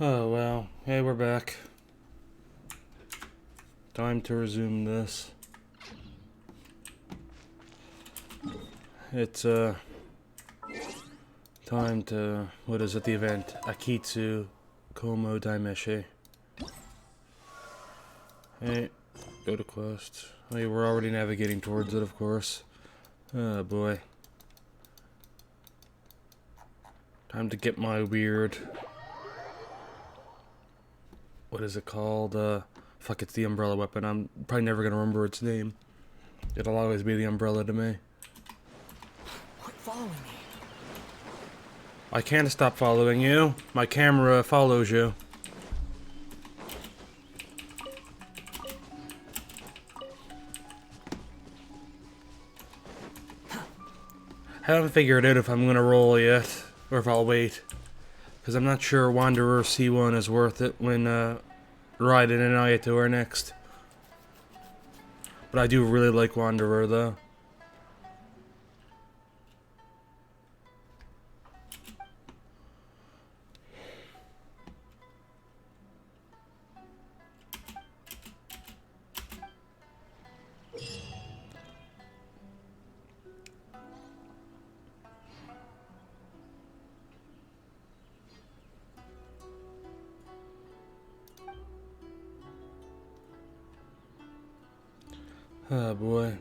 Oh well, hey, we're back. Time to resume this. It's time to, what is it, the event? Akitsu Komo Daimeshi. Hey, go to quest. Hey, we're already navigating towards it, of course. Oh boy. Time to get my weird... What is it called? Fuck, it's the umbrella weapon. I'm probably never gonna remember its name. It'll always be the umbrella to me. Quit following me. I can't stop following you. My camera follows you. I haven't figured out if I'm gonna roll yet, or if I'll wait. Because I'm not sure Wanderer C1 is worth it when riding an Ayator next. But I do really like Wanderer though. Oh boy.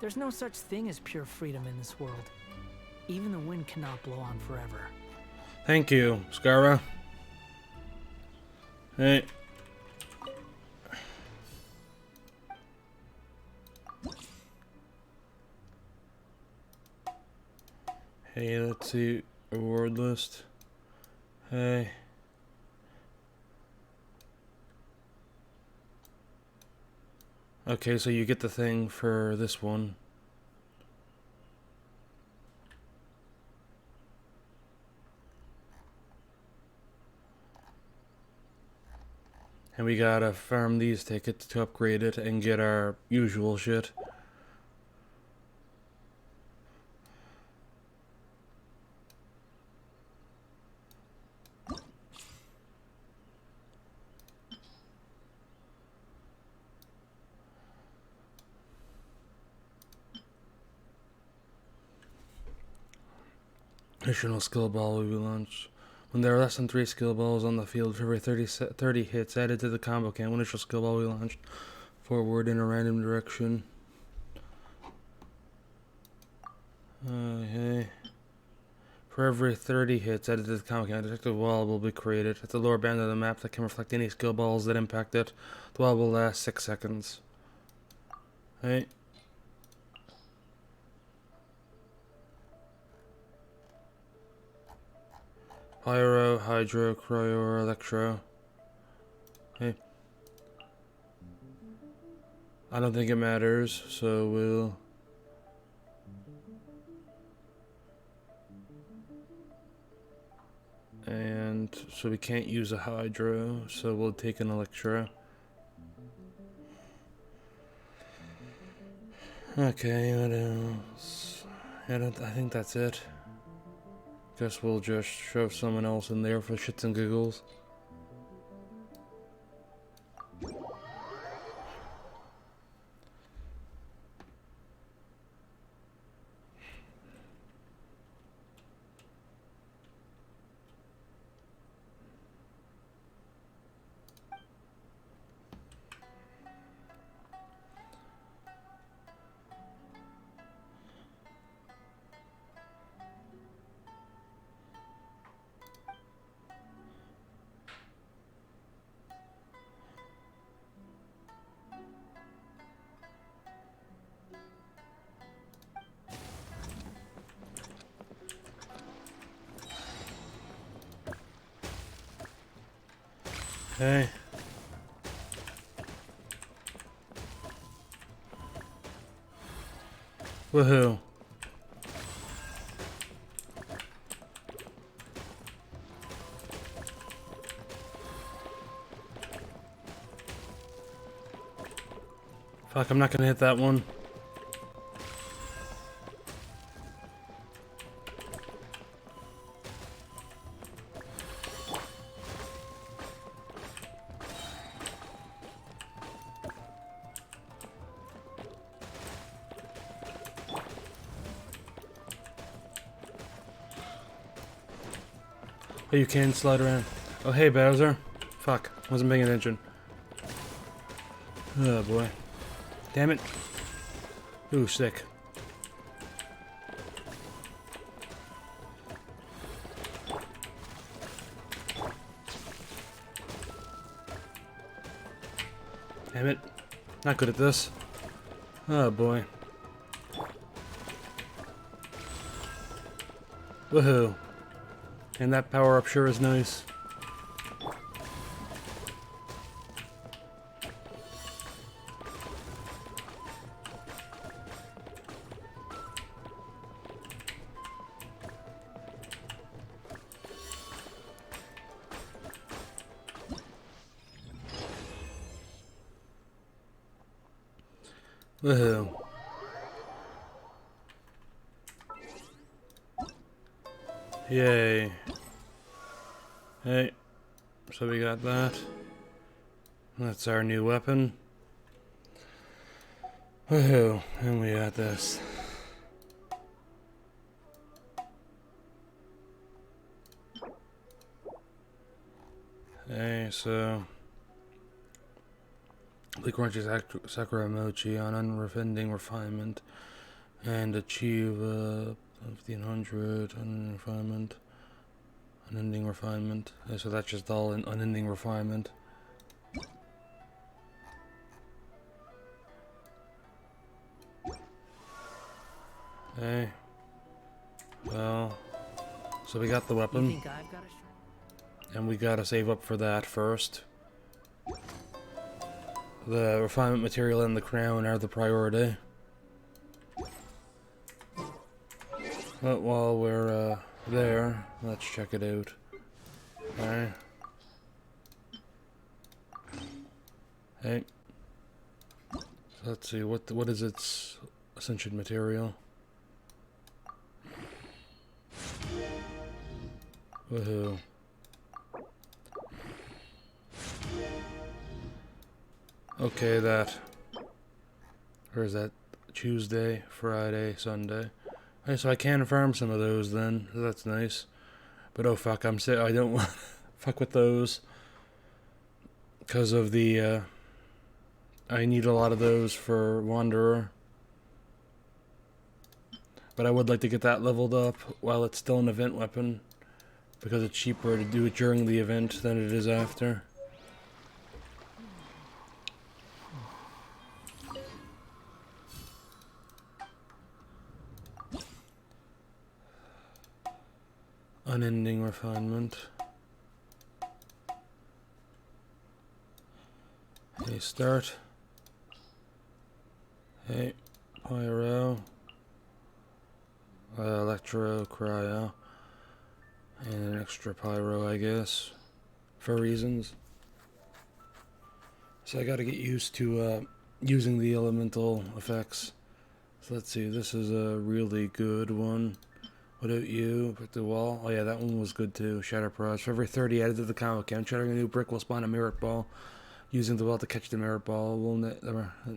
There's no such thing as pure freedom in this world. Even the wind cannot blow on forever. Thank you, Skara. Hey. Hey, let's see. Reward list. Hey. Okay, so you get the thing for this one. And we gotta farm these tickets to upgrade it and get our usual shit. Additional skill ball will be launched. When there are less than 3 skill balls on the field for every 30 hits added to the combo count, one initial skill ball will be launched forward in a random direction. Okay. For every 30 hits added to the combo count, a detective wall will be created at the lower band of the map that can reflect any skill balls that impact it. The wall will last 6 seconds. Hey. Pyro, Hydro, Cryo, or Electro. Hey. I don't think it matters, so we'll... And so we can't use a Hydro, so we'll take an Electro. Okay, what else? I think that's it. Guess we'll just shove someone else in there for shits and giggles. Okay. Woohoo. Fuck, I'm not gonna hit that one. Oh, you can slide around. Oh, hey, Bowser. Fuck, wasn't paying attention. Oh, boy. Damn it. Ooh, sick. Damn it. Not good at this. Oh, boy. Woohoo. And that power-up sure is nice. Woohoo. Yay. Hey. So we got that. That's our new weapon. Woohoo. And we got this. Okay, so click Crunchy Sakura Mochi on Unrefinting Refinement and achieve 1500 on refinement, unending refinement. Okay, so that's just all in unending refinement. Okay. Well, so we got the weapon. You think I've got a And we gotta save up for that first. The refinement material and the crown are the priority. But while we're there, let's check it out. Alright. Hey. So let's see, what is its ascension material? Woohoo. Okay, that. Or is that Tuesday, Friday, Sunday? Hey, so I can farm some of those then. That's nice. But oh fuck, I don't want to fuck with those. Because of the, I need a lot of those for Wanderer. But I would like to get that leveled up while it's still an event weapon. Because it's cheaper to do it during the event than it is after. Unending refinement. Hey, start. Hey, pyro. Electro, cryo. And an extra pyro, I guess. For reasons. So I gotta get used to using the elemental effects. So let's see, this is a really good one. What about you? Put the wall. Oh yeah, that one was good too. Shatter Prize. For every 30 added to the combo count, shattering a new brick will spawn a merit ball. Using the wall to catch the merit ball will net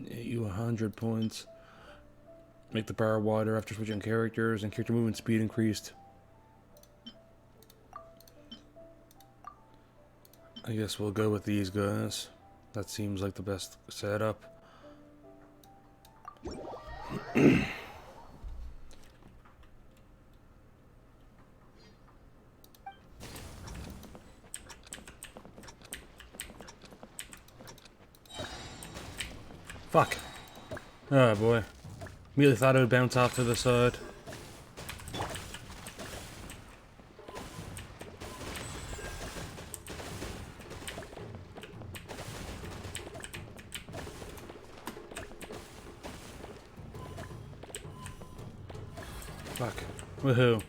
you 100 points. Make the power wider after switching characters, and character movement speed increased. I guess we'll go with these guys. That seems like the best setup. Fuck. Oh boy. Immediately thought it would bounce off to the side. Fuck. Woohoo.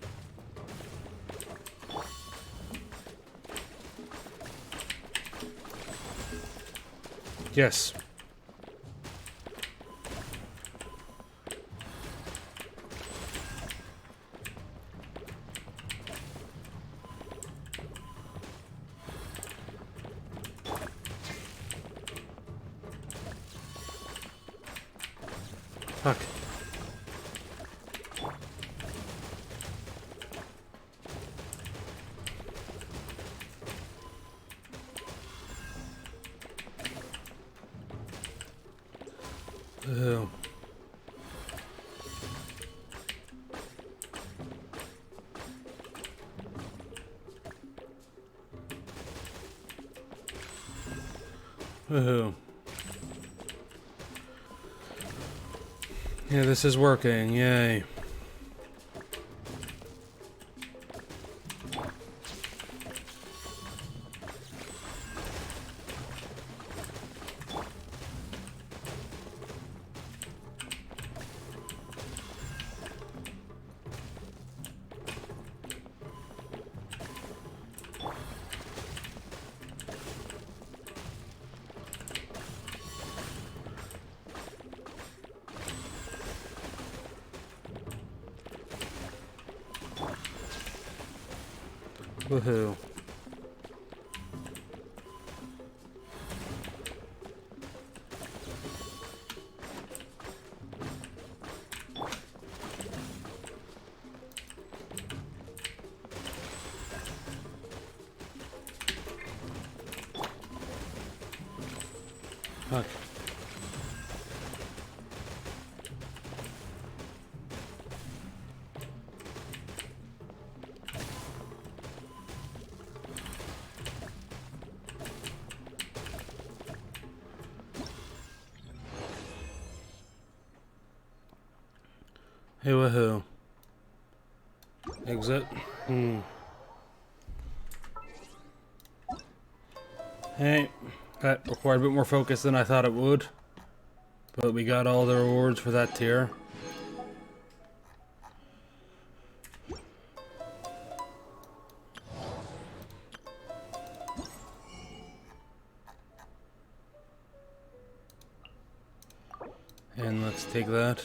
Yes. Fuck. Oh. Oh. Yeah, this is working. Yay. Woohoo. Fuck. Hey, woohoo. Exit. Hey, that required a bit more focus than I thought it would. But we got all the rewards for that tier. And let's take that.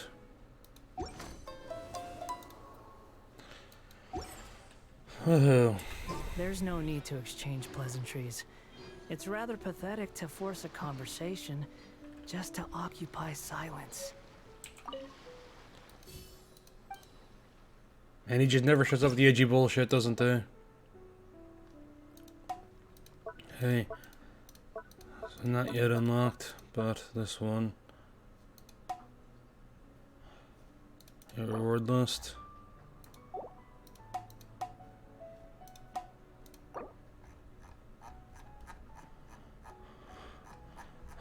Woohoo. There's no need to exchange pleasantries. It's rather pathetic to force a conversation just to occupy silence. And he just never shuts up the edgy bullshit, doesn't he? Hey. So not yet unlocked, but this one. Your reward list.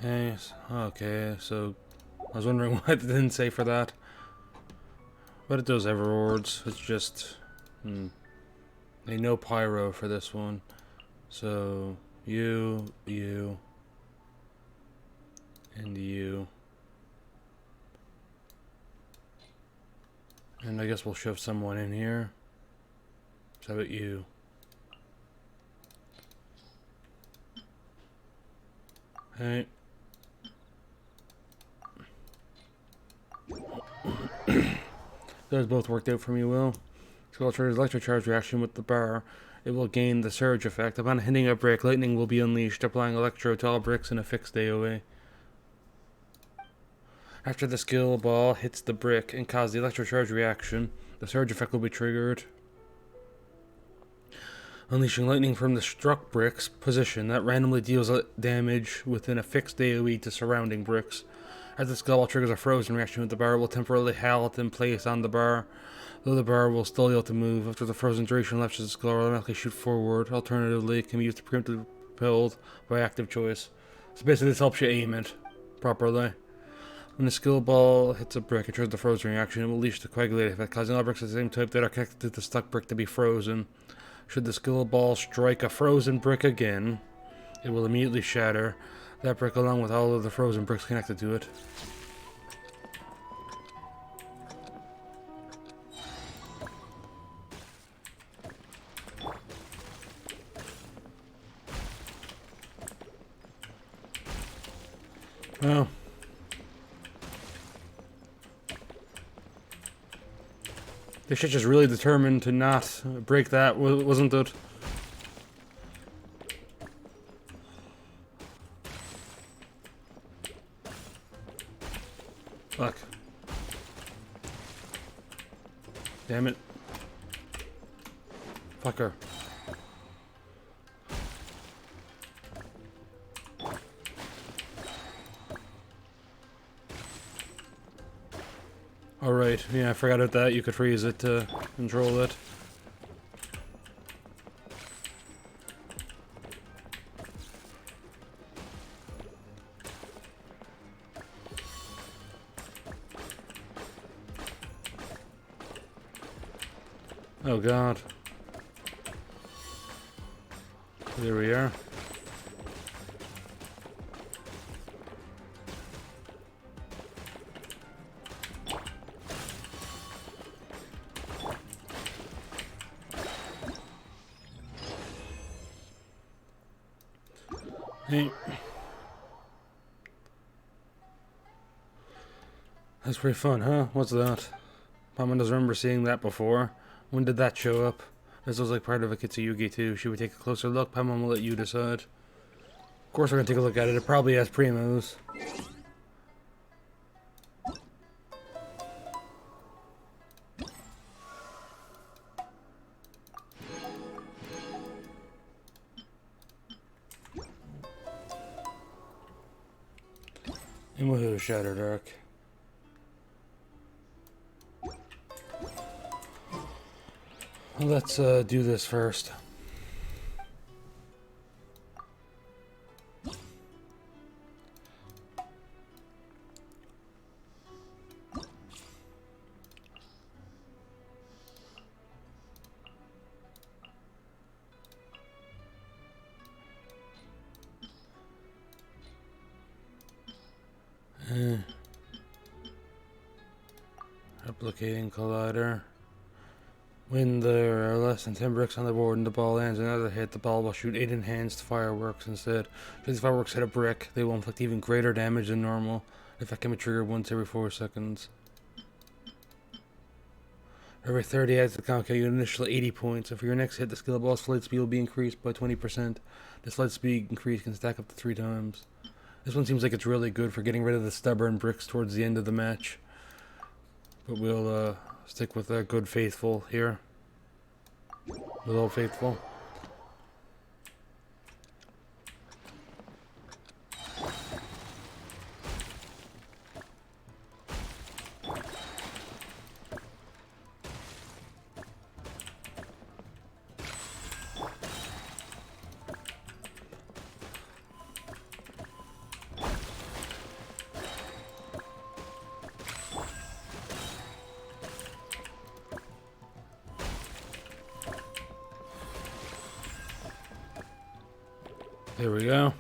Hey, okay, so I was wondering why it didn't say for that. But it does have rewards, it's just no pyro for this one. So you, and you. And I guess we'll shove someone in here. So how about you? Hey. Those both worked out for me well. So triggers electric charge reaction with the bar. It will gain the surge effect. Upon hitting a brick, lightning will be unleashed, applying electro to all bricks in a fixed AoE. After the skill ball hits the brick and causes the electro charge reaction, the surge effect will be triggered, unleashing lightning from the struck brick's position that randomly deals damage within a fixed AoE to surrounding bricks. As the skill ball triggers a frozen reaction with the bar, will temporarily halt in place on the bar, though the bar will still be able to move. After the frozen duration lapses, the skill will automatically shoot forward. Alternatively, it can be used to preemptively propelled by active choice. So basically this helps you aim it properly. When the skill ball hits a brick, it triggers the frozen reaction. It will unleash the coagulate effect, causing all bricks of the same type that are connected to the stuck brick to be frozen. Should the skill ball strike a frozen brick again, it will immediately shatter that brick along with all of the frozen bricks connected to it. Oh. This shit just really determined to not break that, wasn't it? Fuck. Damn it. Fucker. Alright, yeah, I forgot about that. You could freeze it to control it. Oh god. There we are. Hey. That's pretty fun, huh? What's that? Paimon doesn't remember seeing that before. When did that show up? This was like part of a Kitsuyugi too. Should we take a closer look? Paimon will let you decide. Of course we're gonna take a look at it. It probably has primos. And woohoo, Shattered Arc. Let's do this first. Replicating collider. When there are less than 10 bricks on the board and the ball lands another hit, the ball will shoot 8 enhanced fireworks instead. If these fireworks hit a brick, they will inflict even greater damage than normal. The effect can be triggered once every 4 seconds. Every 30 adds to the count, you initial 80 points. So for your next hit, the skill ball's flight speed will be increased by 20%. This flight speed increase can stack up to 3 times. This one seems like it's really good for getting rid of the stubborn bricks towards the end of the match. But we'll stick with Good Faithful here. With Old Faithful. There we go.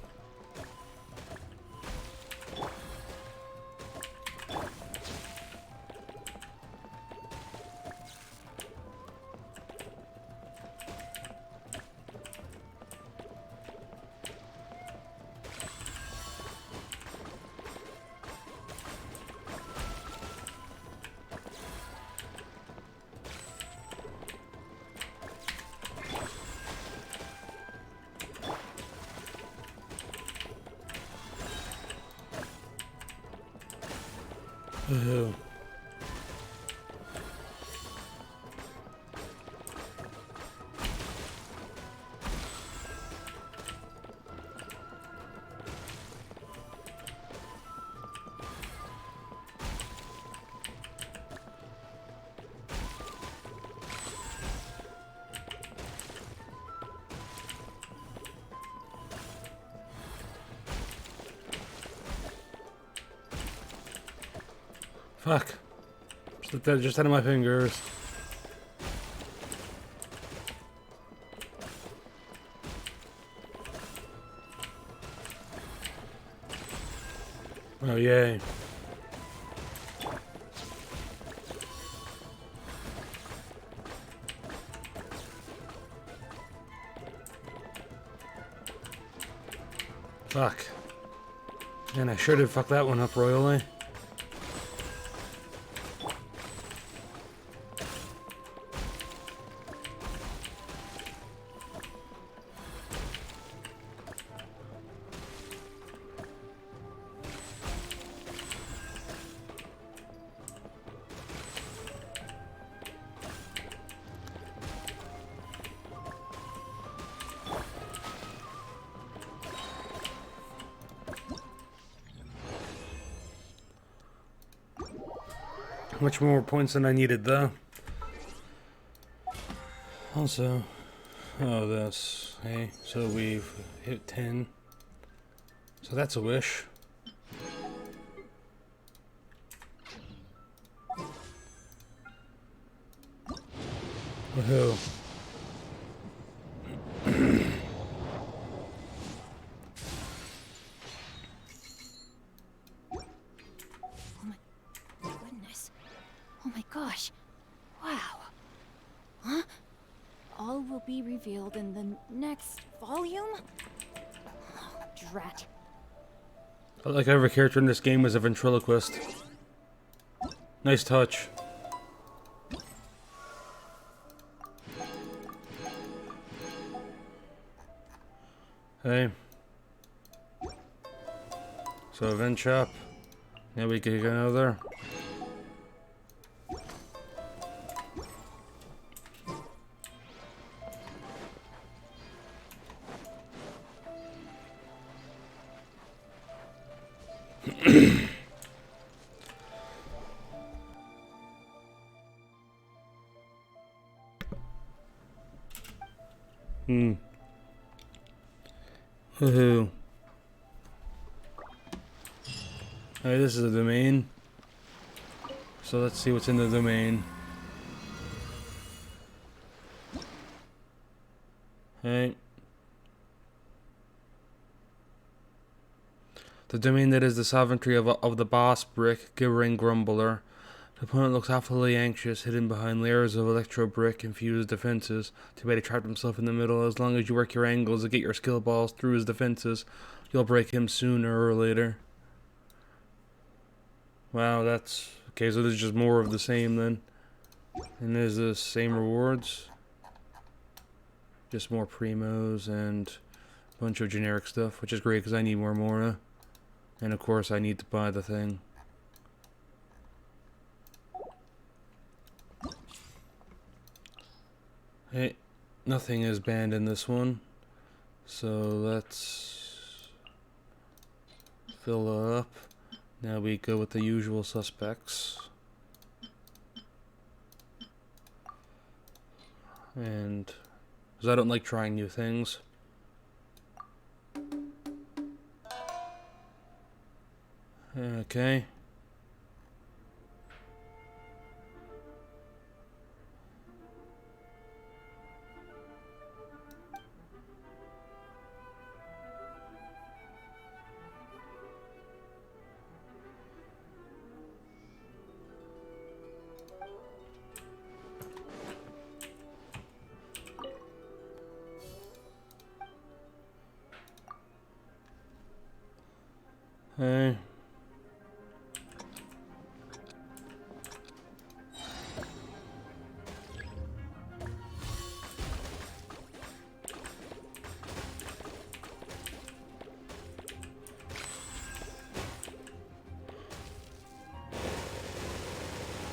Ooh. Fuck. Slipped that just out of my fingers. Oh, yay. Fuck. And I sure did fuck that one up royally. Much more points than I needed though. Also, oh this, hey, so we've hit 10. So that's a wish. Woohoo. Goodness. Oh my gosh. Wow. Huh? All will be revealed in the next volume? Oh, drat. I like every character in this game is a ventriloquist. Nice touch. Hey. So event shop. Now we can get another. Woohoo. Alright, this is the domain. So let's see what's in the domain. Hey. The domain that is the sovereignty of the boss brick, Gibbering Grumbler. The opponent looks awfully anxious, hidden behind layers of electro brick infused defenses. Too bad he trapped himself in the middle. As long as you work your angles to get your skill balls through his defenses, you'll break him sooner or later. Wow, that's... okay, so there's just more of the same then. And there's the same rewards. Just more primos and a bunch of generic stuff, which is great because I need more Mora. And of course I need to buy the thing. Hey, nothing is banned in this one. So let's fill it up. Now we go with the usual suspects. And because I don't like trying new things. Okay. Hey.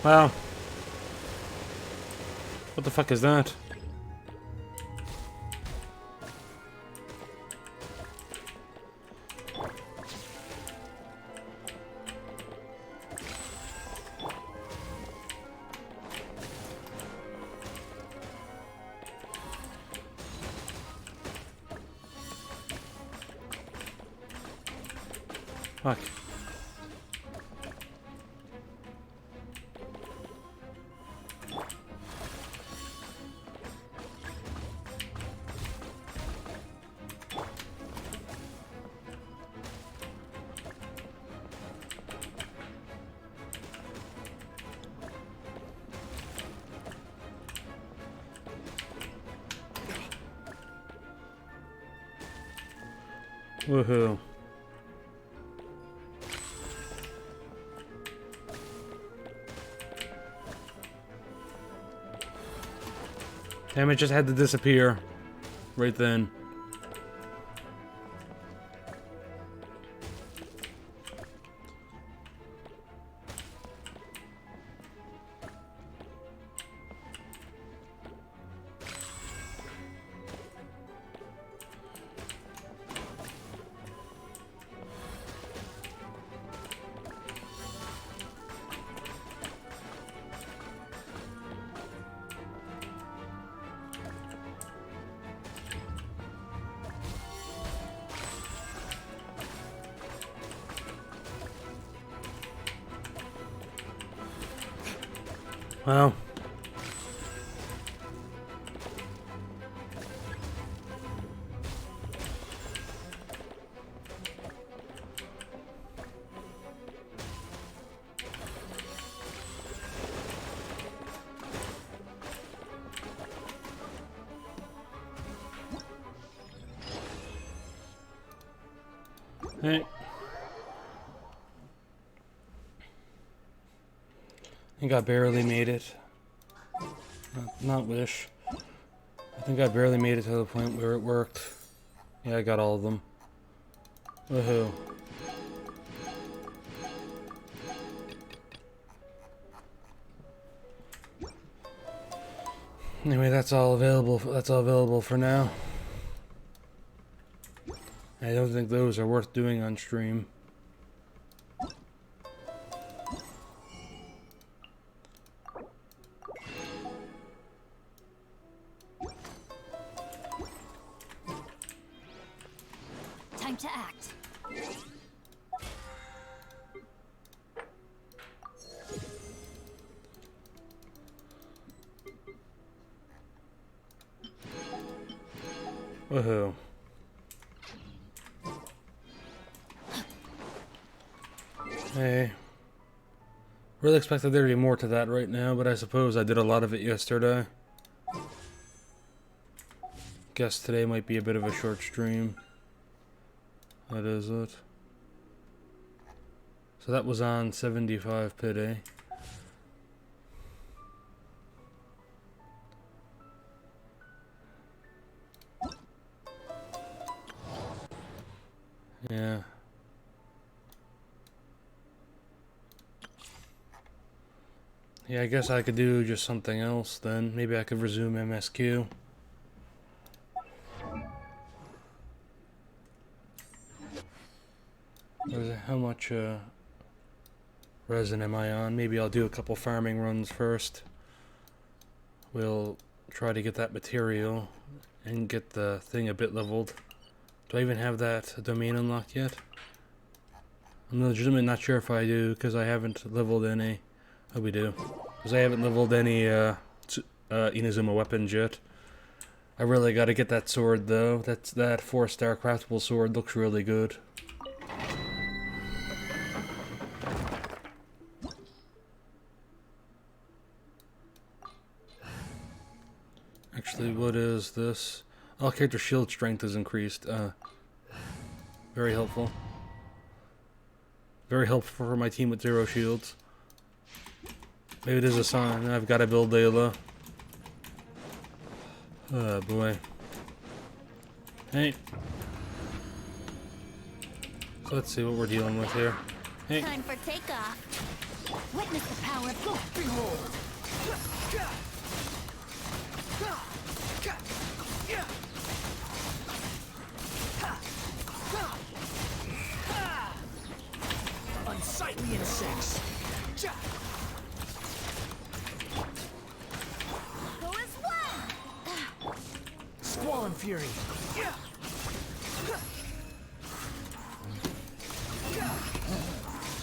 Wow. What the fuck is that? Fuck. Woohoo. Damn, it just had to disappear right then. Well, hey. I think I barely made it. Not wish. I think I barely made it to the point where it worked. Yeah, I got all of them. Woohoo. Anyway, that's all available. That's all available for now. I don't think those are worth doing on stream. Time to act. Woohoo. Hey. Really expected there to be more to that right now, but I suppose I did a lot of it yesterday. Guess today might be a bit of a short stream. That is it. So that was on 75 pity. Yeah. Yeah, I guess I could do just something else then. Maybe I could resume MSQ. How much resin am I on? Maybe I'll do a couple farming runs first. We'll try to get that material and get the thing a bit leveled. Do I even have that domain unlocked yet? I'm legitimately not sure if I do, because I haven't leveled any. Oh, we do. Because I haven't leveled any Inazuma weapons yet. I really got to get that sword though. That 4-star craftable sword looks really good. Actually, what is this? All character shield strength is increased. Very helpful. Very helpful for my team with 0 shields. Maybe there's a sign. I've got to build Layla. Oh boy. Hey. So let's see what we're dealing with here. Hey. Time for takeoff. Witness the power of God. Behold. Unsightly insects. Go as one. Squall and fury.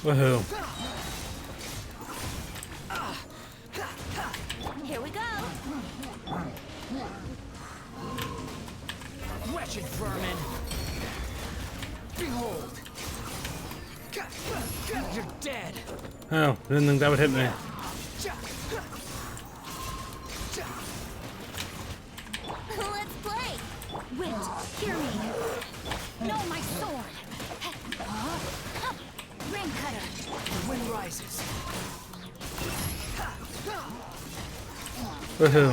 Woohoo. Here we go. Wretched vermin. Behold. You're dead. Oh, didn't think that would hit me. Let's play. Wind, hear me. No, my sword. Ring cutter. The wind rises. Woohoo.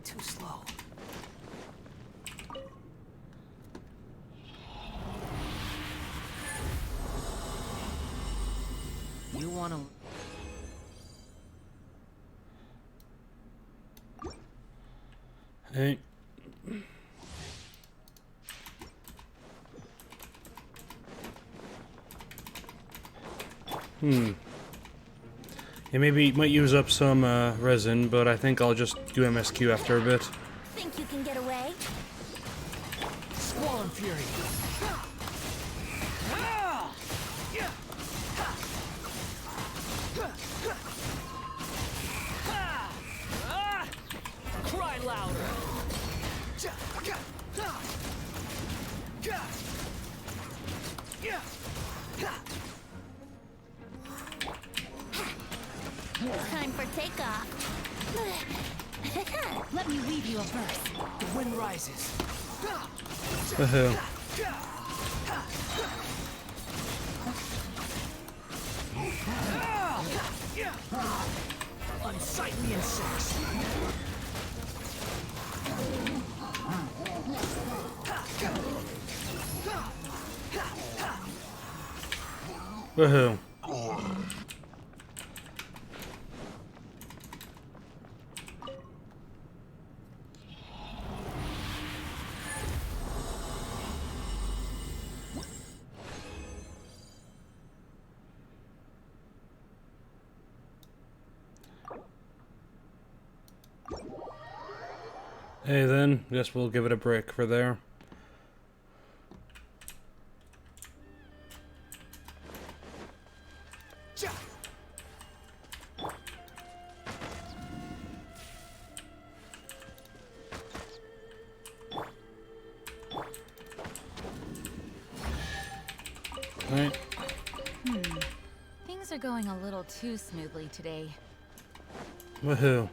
Too slow. You want to... Hey. Yeah, maybe it might use up some resin, but I think I'll just do MSQ after a bit. Think you can get away? Squall and Fury. Cry louder. Time for takeoff. Let me weave you a verse. The wind rises. Woohoo. Unsightly insects. Woohoo. Hey then, guess we'll give it a break for there. Right. Things are going a little too smoothly today. Woohoo.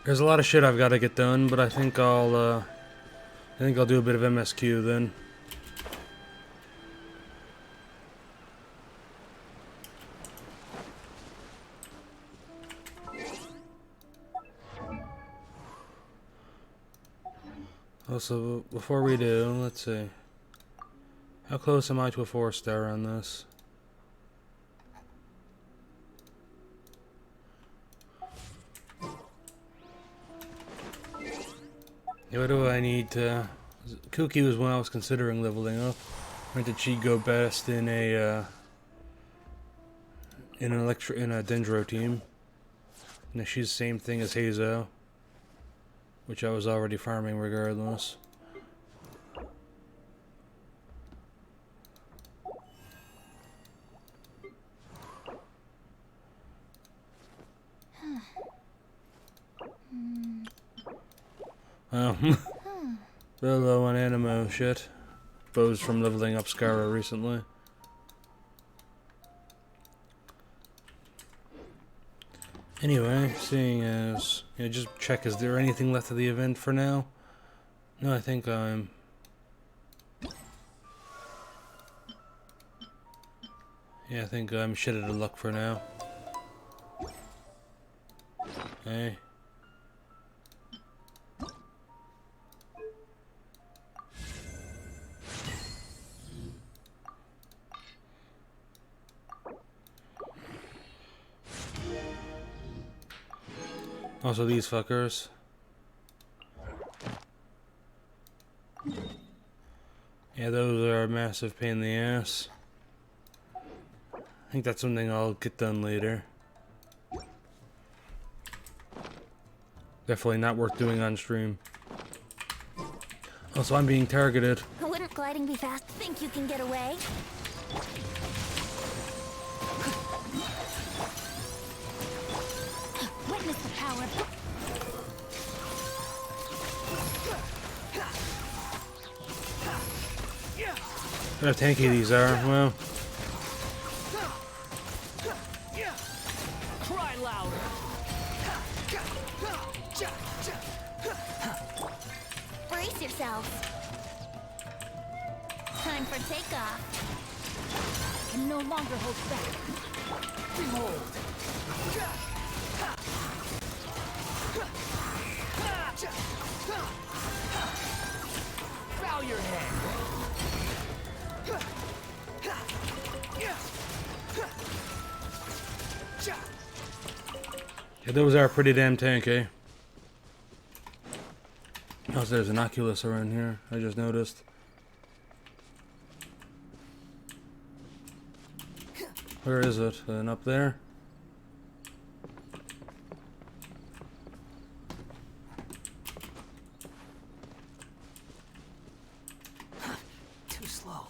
There's a lot of shit I've got to get done, but I think I'll do a bit of MSQ then. Also, before we do, let's see. How close am I to a 4-star on this? What do I need to... Kuki was when I was considering leveling up. When did she go best in a in a Dendro team? And she's the same thing as Hazo, which I was already farming regardless. Oh, real low on animo shit. Bows from leveling up Scara recently. Anyway, seeing as, just check, is there anything left of the event for now? No, I think I'm... Yeah, I think I'm shit out of luck for now. Hey. Also these fuckers. Yeah, those are a massive pain in the ass. I think that's something I'll get done later. Definitely not worth doing on stream. Also, I'm being targeted. Wouldn't gliding be fast? Think you can get away? Witness the power. How tanky these are, well. Cry Try louder. Brace yourselves. Time for takeoff. I can no longer hold back. Behold. Bow your head. Yeah, those are pretty damn tanky. Oh, there's an Oculus around here. I just noticed. Where is it? And up there? Too slow.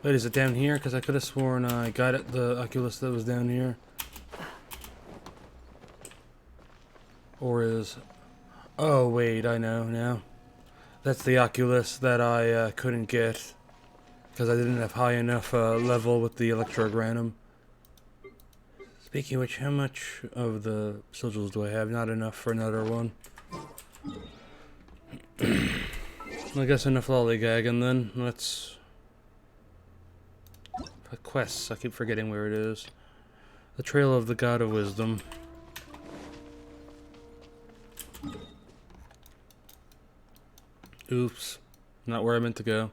Wait, is it down here? Because I could have sworn I got it, the Oculus that was down here. Or is... Oh, wait, I know now. That's the Oculus that I couldn't get. Because I didn't have high enough level with the Electrogranum. Speaking of which, how much of the sigils do I have? Not enough for another one. I guess enough lollygagging then. Let's... quests, I keep forgetting where it is. The Trail of the God of Wisdom. Oops. Not where I meant to go.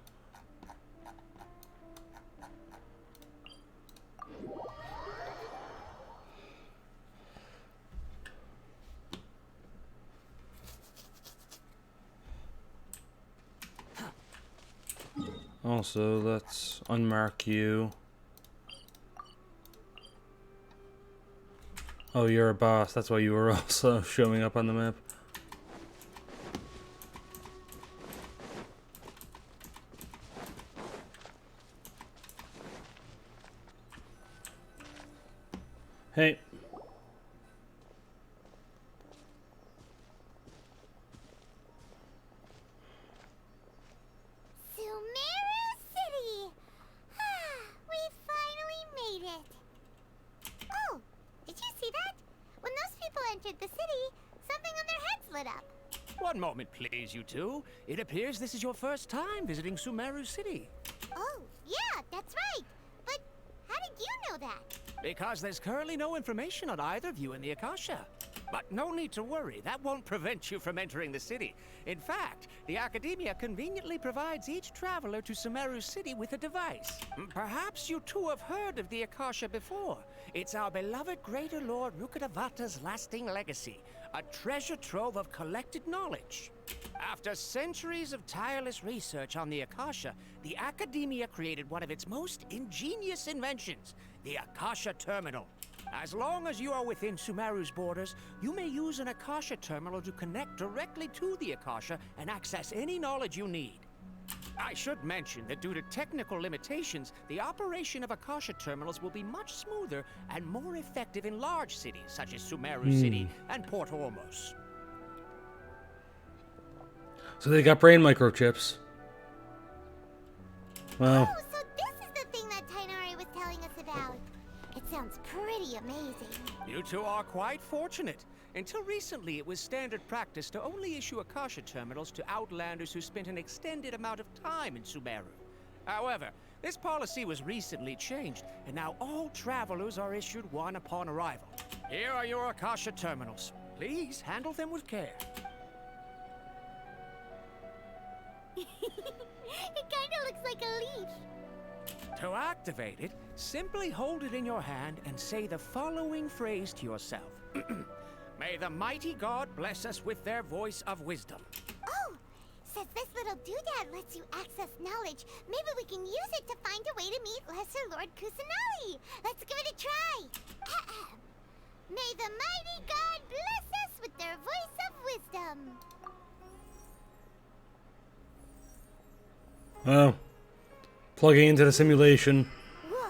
Also, let's unmark you. Oh, you're a boss. That's why you were also showing up on the map. Hey. Sumeru City! We finally made it! Oh, did you see that? When those people entered the city, something on their heads lit up. One moment, please, you two. It appears this is your first time visiting Sumeru City. Oh, yeah, that's right. But how did you know that? Because there's currently no information on either of you in the Akasha. But no need to worry, that won't prevent you from entering the city. In fact, the Academia conveniently provides each traveler to Sumeru City with a device. Perhaps you two have heard of the Akasha before. It's our beloved Greater Lord Rukkhadevata's lasting legacy, a treasure trove of collected knowledge. After centuries of tireless research on the Akasha, the Academia created one of its most ingenious inventions, the Akasha Terminal. As long as you are within Sumeru's borders, you may use an Akasha terminal to connect directly to the Akasha and access any knowledge you need. I should mention that due to technical limitations, the operation of Akasha terminals will be much smoother and more effective in large cities such as Sumeru City and Port Ormos. So they got brain microchips. Well, Oh, so this is the thing that Tainari was telling us about. It sounds pretty amazing. You two are quite fortunate. Until recently, it was standard practice to only issue Akasha terminals to outlanders who spent an extended amount of time in Sumeru. However, this policy was recently changed, and now all travelers are issued one upon arrival. Here are your Akasha terminals. Please handle them with care. It kinda looks like a leaf. To activate it, simply hold it in your hand and say the following phrase to yourself. May the mighty God bless us with their voice of wisdom. Oh, since this little doodad lets you access knowledge, maybe we can use it to find a way to meet Lesser Lord Kusanagi. Let's give it a try. Ahem. May the mighty God bless us with their voice of wisdom. well, plugging into the simulation. Whoa.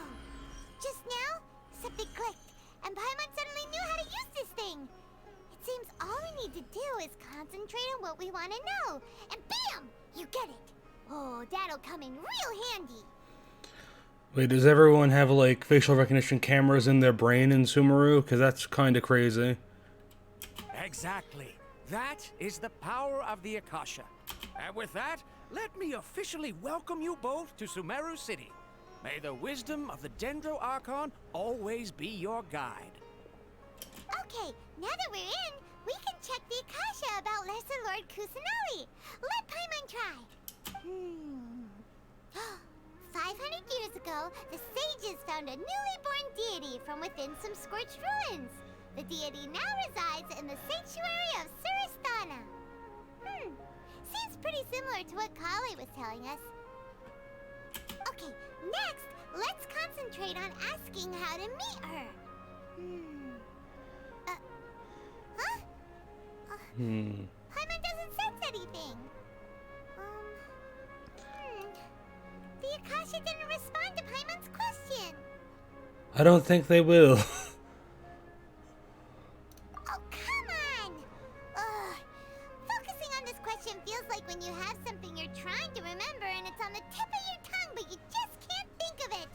Just now, something clicked, and Paimon suddenly knew how to use this thing. It seems all we need to do is concentrate on what we want to know, and bam! You get it. Oh, that'll come in real handy. Wait, does everyone have like facial recognition cameras in their brain in Sumeru? Because that's kind of crazy. Exactly. That is the power of the Akasha. And with that, let me officially welcome you both to Sumeru City. May the wisdom of the Dendro Archon always be your guide. Okay, now that we're in, we can check the Akasha about Lesser Lord Kusanali. Let Paimon try. 500 years ago, the sages found a newly born deity from within some scorched ruins. The deity now resides in the sanctuary of Surasthana. Seems pretty similar to what Kali was telling us. Okay, next, let's concentrate on asking how to meet her. Huh? Paimon doesn't sense anything. The Akasha didn't respond to Paimon's question. I don't think they will. Oh, come on! Ugh. Focusing on this question feels like when you have something you're trying to remember and it's on the tip of your tongue, but you just can't think of it.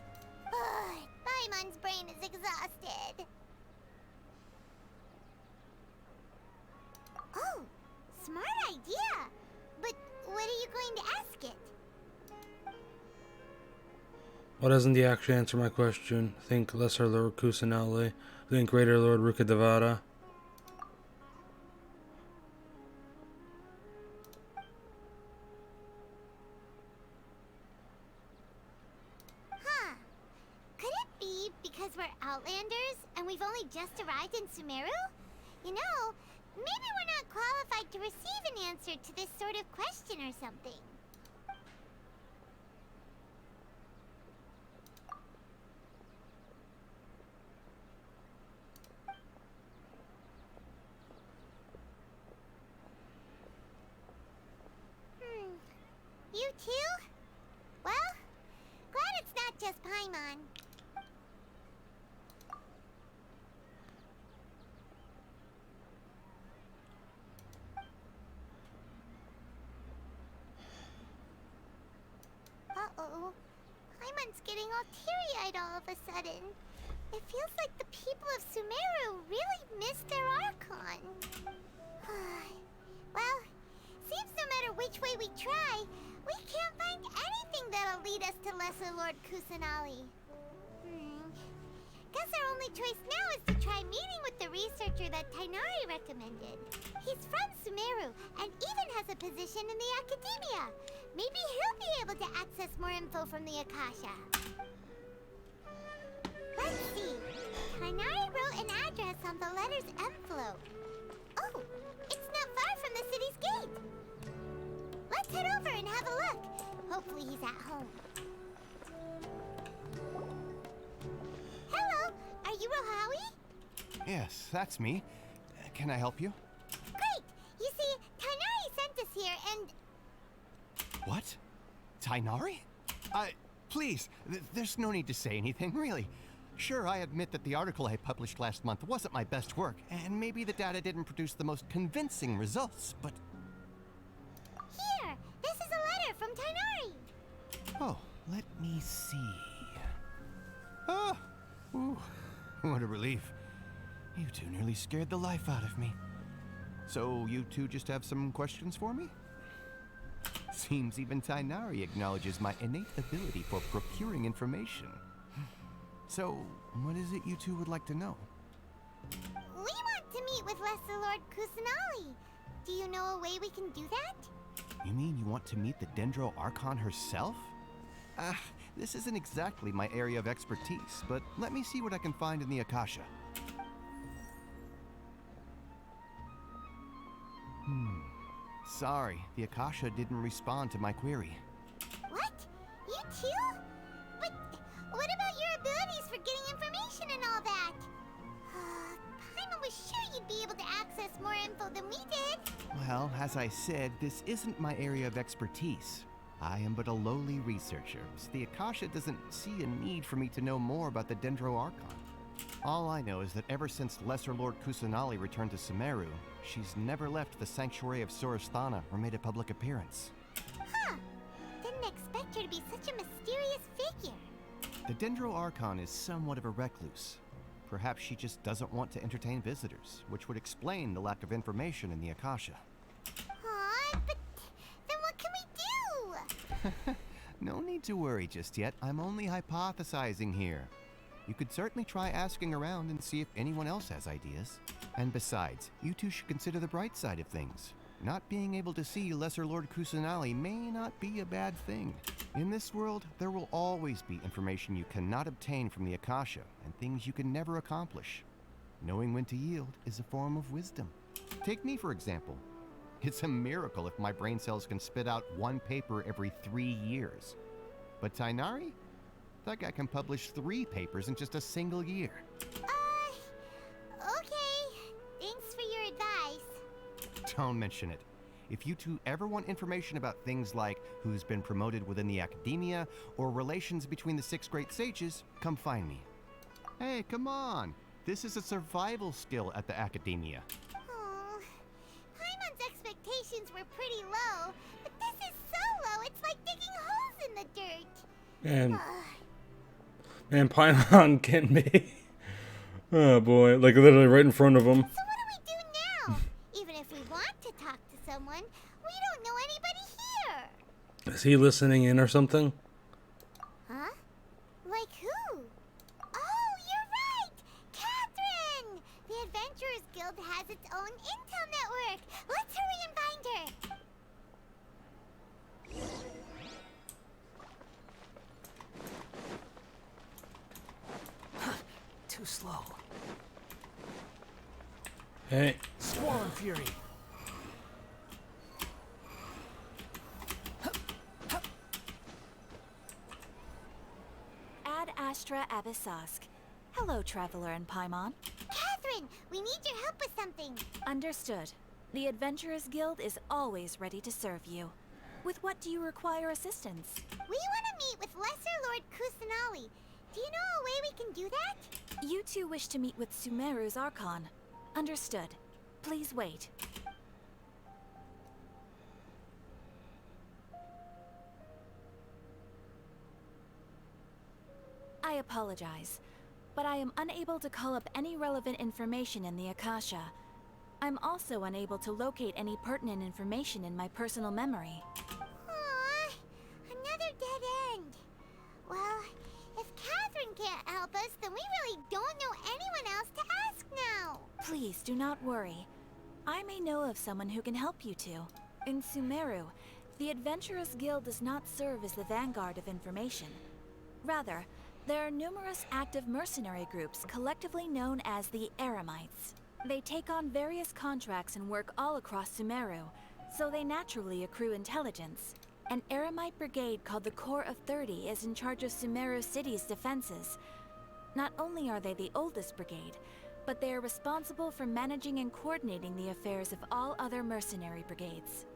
Ugh. Paimon's brain is exhausted. Oh, smart idea. But what are you going to ask it? Why doesn't he actually answer my question? Think Lesser Lord Kusanali. Think Greater Lord Rukadevada. Huh. Could it be because we're Outlanders and we've only just arrived in Sumeru? You know, maybe we're not qualified to receive an answer to this sort of question or something. You too? Well, glad it's not just Paimon. Uh-oh. Paimon's getting all teary-eyed all of a sudden. It feels like the people of Sumeru really miss their Archon. Well, seems no matter which way we try, we can't find anything that'll lead us to Lesser Lord Kusanali. Guess our only choice now is to try meeting with the researcher that Tainari recommended. He's from Sumeru and even has a position in the Academia. Maybe he'll be able to access more info from the Akasha. Let's see. Tainari wrote an address on the letter's envelope. Oh, it's not far from the city's gate. Let's head over and have a look. Hopefully he's at home. Hello, are you Rohawi? Yes, that's me. Can I help you? Great! You see, Tainari sent us here and... What? Tainari? Please, there's no need to say anything, really. Sure, I admit that the article I published last month wasn't my best work, and maybe the data didn't produce the most convincing results, but... Here! This is a letter from Tainari! Oh, let me see. Oh! Ooh, what a relief. You two nearly scared the life out of me. So, you two just have some questions for me? Seems even Tainari acknowledges my innate ability for procuring information. So, what is it you two would like to know? We want to meet with Lesser Lord Kusanali. Do you know a way we can do that? You mean you want to meet the Dendro Archon herself? This isn't exactly my area of expertise, but let me see what I can find in the Akasha. Sorry, the Akasha didn't respond to my query. What? You too? But what about your abilities for getting information and all that? Paimon was sure you'd be able to access more info than we did. Well, as I said, this isn't my area of expertise. I am but a lowly researcher, so the Akasha doesn't see a need for me to know more about the Dendro Archon. All I know is that ever since Lesser Lord Kusanali returned to Sumeru, she's never left the sanctuary of Surasthana or made a public appearance. Huh. Didn't expect her to be such a mysterious figure. The Dendro Archon is somewhat of a recluse. Perhaps she just doesn't want to entertain visitors, which would explain the lack of information in the Akasha. Aw, but then what can we do? No need to worry just yet. I'm only hypothesizing here. You could certainly try asking around and see if anyone else has ideas. And besides, you two should consider the bright side of things. Not being able to see Lesser Lord Kusanali may not be a bad thing. In this world, there will always be information you cannot obtain from the Akasha, and things you can never accomplish. Knowing when to yield is a form of wisdom. Take me, for example. It's a miracle if my brain cells can spit out one paper every 3 years. But Tainari? That guy can publish 3 papers in just a single year. Okay. Thanks for your advice. Don't mention it. If you two ever want information about things like who's been promoted within the academia or relations between the 6 great sages, come find me. Hey, come on. This is a survival skill at the academia. Oh, Paimon's expectations were pretty low, but this is so low, it's like digging holes in the dirt. And Paimon can be. Oh boy, like literally right in front of him. So what do we do now? Even if we want to talk to someone, we don't know anybody here. Is he listening in or something? Huh? Like who? Oh, you're right! Catherine! The Adventurers Guild has its own intel network. Let's hurry and find her. Too slow. Hey. Swarm Fury. Ad Astra Abyssosk. Hello, Traveler and Paimon. Catherine, we need your help with something. Understood. The Adventurers Guild is always ready to serve you. With what do you require assistance? We want to meet with Lesser Lord Kusanali. Do you know a way we can do that? You two wish to meet with Sumeru's Archon. Understood. Please wait. I apologize, but I am unable to call up any relevant information in the Akasha. I'm also unable to locate any pertinent information in my personal memory. Aww, another dead end. Well, if Catherine can't help us, then we really don't know anyone else to ask now. Please do not worry. I may know of someone who can help you two. In Sumeru, the Adventurers Guild does not serve as the vanguard of information. Rather, there are numerous active mercenary groups collectively known as the Eremites. They take on various contracts and work all across Sumeru, so they naturally accrue intelligence. An Eremite brigade called the Corps of 30 is in charge of Sumeru City's defenses. Not only are they the oldest brigade, but they are responsible for managing and coordinating the affairs of all other mercenary brigades.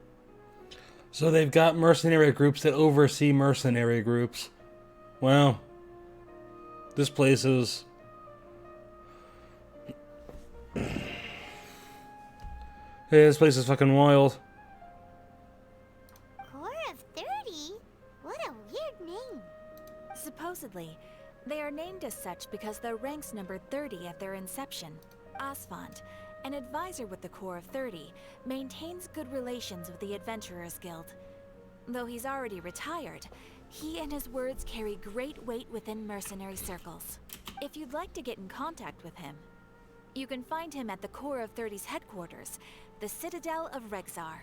So they've got mercenary groups that oversee mercenary groups. Wow. This place is... Hey, this place is fucking wild. Corps of 30? What a weird name. Supposedly, they are named as such because their ranks numbered 30 at their inception. Asphalt, an advisor with the Corps of 30, maintains good relations with the Adventurers Guild. Though he's already retired, he and his words carry great weight within mercenary circles. If you'd like to get in contact with him, you can find him at the Corps of 30's headquarters, the Citadel of Rexar.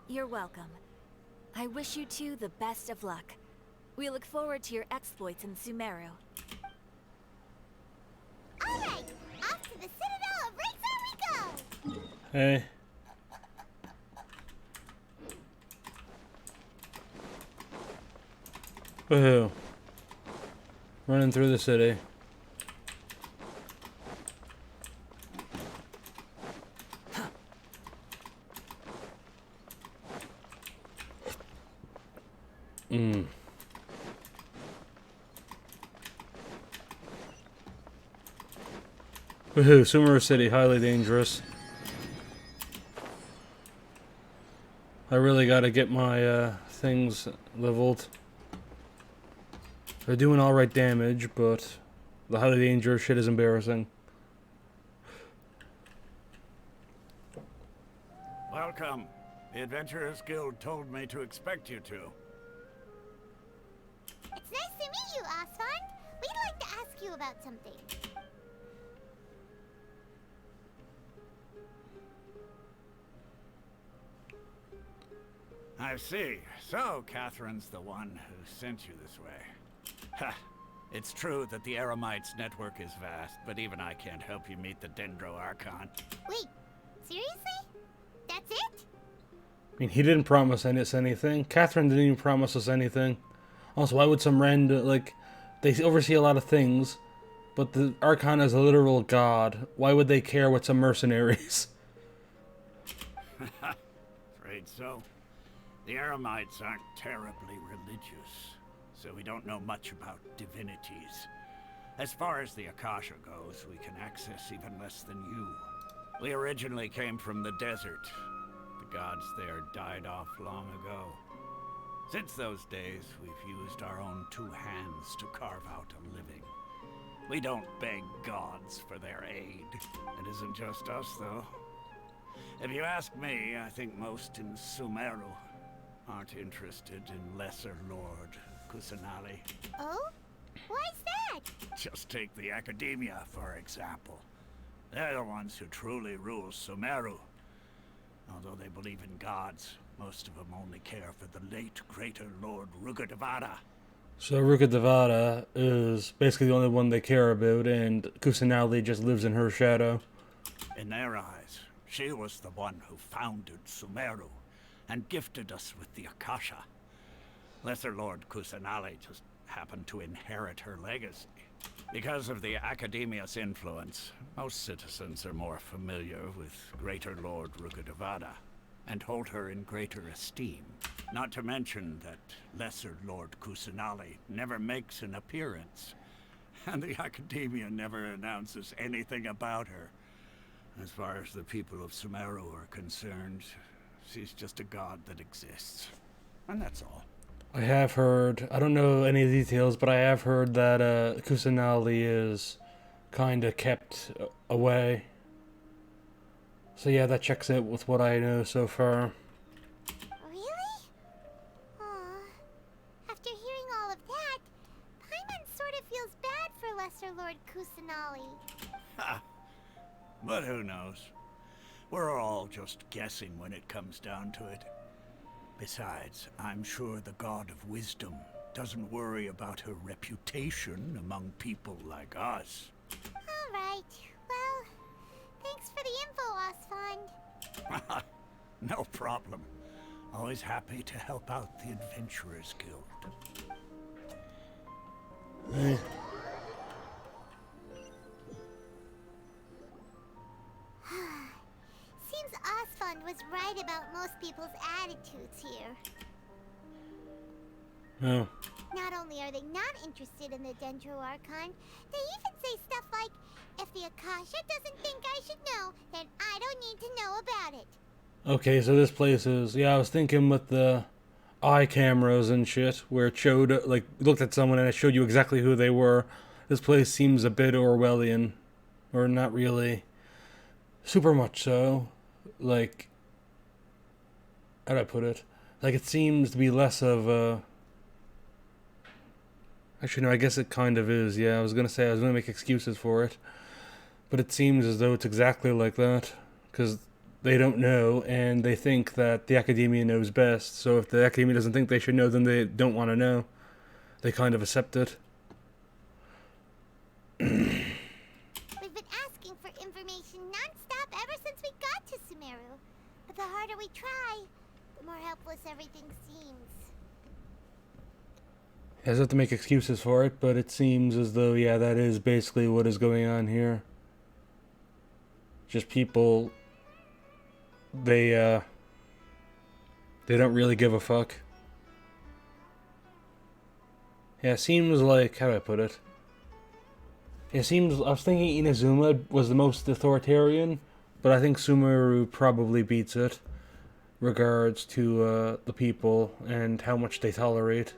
You're welcome. I wish you two the best of luck. We look forward to your exploits in Sumeru. Alright, off to the Citadel of Rexar we go! Hey. Woohoo. Running through the city. Woohoo, Sumeru City, highly dangerous. I really gotta get my things leveled. They're doing alright damage, but the highly dangerous shit is embarrassing. Welcome. The Adventurers Guild told me to expect you two. It's nice to meet you, Osfond. We'd like to ask you about something. I see. So, Catherine's the one who sent you this way. Ha! It's true that the Eremites' network is vast, but even I can't help you meet the Dendro Archon. Wait, seriously? That's it? I mean, he didn't promise us anything. Catherine didn't even promise us anything. Also, why would some random, like, they oversee a lot of things, but the Archon is a literal god. Why would they care what some mercenaries? Afraid so. The Eremites aren't terribly religious, so we don't know much about divinities. As far as the Akasha goes, we can access even less than you. We originally came from the desert. The gods there died off long ago. Since those days, we've used our own two hands to carve out a living. We don't beg gods for their aid. It isn't just us, though. If you ask me, I think most in Sumeru aren't interested in Lesser Lord Kusanali. Oh? Why's that? Just take the Academia, for example. They're the ones who truly rule Sumeru. Although they believe in gods, most of them only care for the late Greater Lord Rukkhadevata. So Rukkhadevata is basically the only one they care about, and Kusanali just lives in her shadow. In their eyes, she was the one who founded Sumeru and gifted us with the Akasha. Lesser Lord Kusanali just happened to inherit her legacy. Because of the Academia's influence, most citizens are more familiar with Greater Lord Rukkhadevata and hold her in greater esteem. Not to mention that Lesser Lord Kusanali never makes an appearance, and the Academia never announces anything about her. As far as the people of Sumeru are concerned, she's just a god that exists. And that's all. I have heard, I don't know any of the details, but I have heard that Kusanali is kind of kept away. So yeah, that checks out with what I know so far. Really? Aw. After hearing all of that, Paimon sort of feels bad for Lesser Lord Kusanali. Ha! But who knows? We're all just guessing when it comes down to it. Besides, I'm sure the God of Wisdom doesn't worry about her reputation among people like us. All right. Well, thanks for the info, Osfond. No problem. Always happy to help out the Adventurers Guild. Seems Osfond was right about most people's attitudes here. Oh. Not only are they not interested in the Dendro Archon, they even say stuff like, if the Akasha doesn't think I should know, then I don't need to know about it. Okay, so this place is, yeah, I was thinking with the eye cameras and shit, where it showed, like, looked at someone and it showed you exactly who they were. This place seems a bit Orwellian, or not really, super much so. Like, how do I put it? Like, it seems to be less of a... Actually, no, I guess it kind of is, yeah. I was gonna say I was gonna make excuses for it. But it seems as though it's exactly like that. Because they don't know, and they think that the Academia knows best. So if the Academia doesn't think they should know, then they don't want to know. They kind of accept it. We've been asking for information non-stop ever since we got to Sumeru. But the harder we try, the more helpless everything seems. I have to make excuses for it, but it seems as though, yeah, that is basically what is going on here. Just people, they don't really give a fuck. Yeah, it seems like, how do I put it? It seems, I was thinking Inazuma was the most authoritarian, but I think Sumeru probably beats it, regards to the people and how much they tolerate.